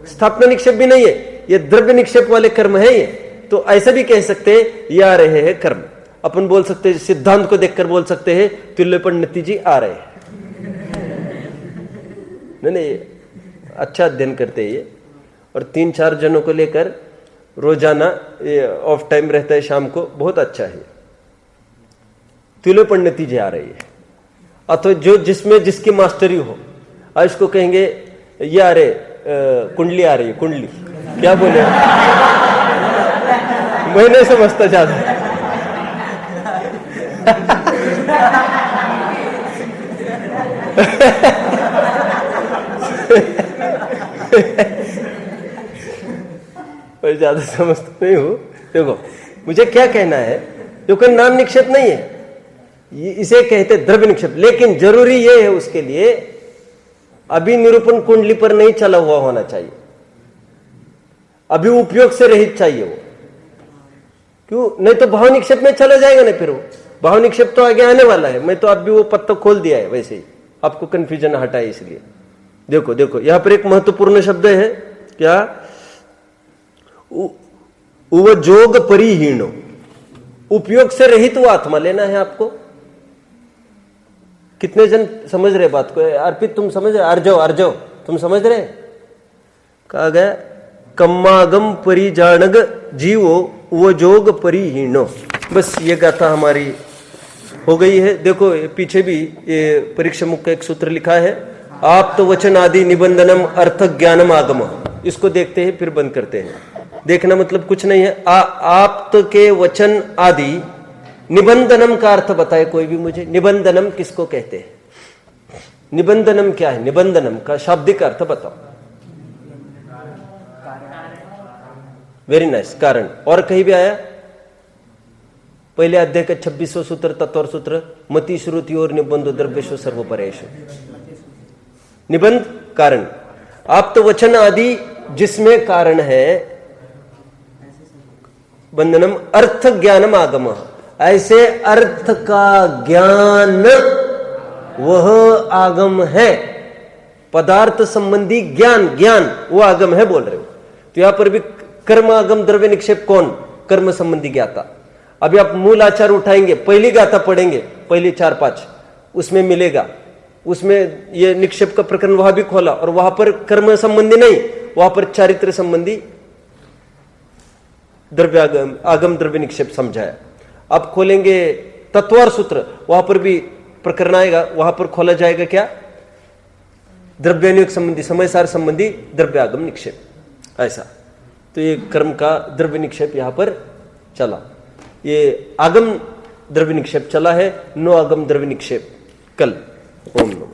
स्थापना निक्षेप भी नहीं है, ये द्रव्य निक्षेप वाले कर्म है ये। तो ऐसा भी कह सकते हैं ये आ रहे हैं कर्म। अपन बोल सकते हैं, सिद्धांत को देखकर बोल सकते हैं तुल्यपंडित जी आ रहे हैं। नहीं, अच्छा अध्ययन करते हैं ये, और 3-4 जनों को लेकर रोजाना ये ऑफ टाइम रहता है शाम को, बहुत अच्छा है। तुल्यपंडित जी आ रही है, अथवा जो जिसमें जिसकी मास्टरी हो, और इसको कहेंगे ये आ रहे, कुंडली आ रही है, कुंडली क्या बोले मैं नहीं समझता ज्यादा। मैं ज्यादा समझता नहीं हूं। देखो मुझे क्या कहना है, क्योंकि नाम निक्षेप नहीं है, इसे कहते द्रव्य निक्षेप। लेकिन जरूरी यह है उसके लिए अभी निरूपण कुंडली पर नहीं चला हुआ होना चाहिए, अभी उपयोग से रहित चाहिए वो। क्यों? नहीं तो भाव निक्षेप में चला जाएगा ना, फिर वो भाव निक्षेप तो आगे आने वाला है। मैं तो अभी वो पत्ता खोल दिया है, वैसे ही आपको कंफ्यूजन हटाए इसलिए। देखो देखो, यहां पर एक महत्वपूर्ण शब्द है क्या? उवजोग परिहीणो, उपयोग से रहित वो आत्मा लेना है आपको। कितने जन समझ रहे बात को? अर्पित तुम समझ रहे? अर्जो तुम समझ रहे? कहा गया कम्मागम परिजानग जीवो उवजोग परिहीणो। बस ये गाथा हमारी हो गई है। देखो पीछे भी ये परीक्षा मुख का एक सूत्र लिखा है, आप तो वचन आदि निबंधनम अर्थ ज्ञानम आगम। इसको देखते हैं फिर बंद करते हैं। देखना मतलब कुछ नहीं है, आप तो के वचन आदि निबंधनम का अर्थ बताए कोई भी मुझे। निबंधनम किसको कहते हैं? निबंधनम क्या है? निबंधनम का शाब्दिक अर्थ बताओ। वेरी नाइस, कारण। और कहीं भी आया? पहले अध्याय का 26वां सूत्र, तत्वर सूत्र, मति श्रुति और निबंधो द्रव्येषु सर्वपरेषु। निबंध कारण, आप तो वचन आदि जिसमें कारण है, बंधनम अर्थ ज्ञानम आगम, ऐसे अर्थ का ज्ञान वह आगम है। पदार्थ संबंधी ज्ञान वो आगम है बोल रहे हो। तो यहां पर भी कर्म आगम द्रव्य निक्षेप कौन? कर्म संबंधी ज्ञाता। अभी आप मूल आचार उठाएंगे, पहली गाथा पढ़ेंगे, पहली 4-5, उसमें मिलेगा। उसमें ये निक्षेप का प्रकरण वहां भी खोला, और वहां पर कर्म संबंधी नहीं, वहां पर चारित्र संबंधी द्रव्य आगम द्रव्य निक्षेप समझाया। अब खोलेंगे तत्वार सूत्र, वहां पर भी प्रकरण आएगा, वहां पर खोला जाएगा क्या? द्रव्यानुयोग संबंधी, समय सार संबंधी द्रव्य आगम निक्षेप। ऐसा तो ये कर्म का द्रव्य निक्षेप यहां पर चला। ये आगम द्रव्य निक्षेप चला है, नो आगम द्रव्य निक्षेप कल। ओम नमः।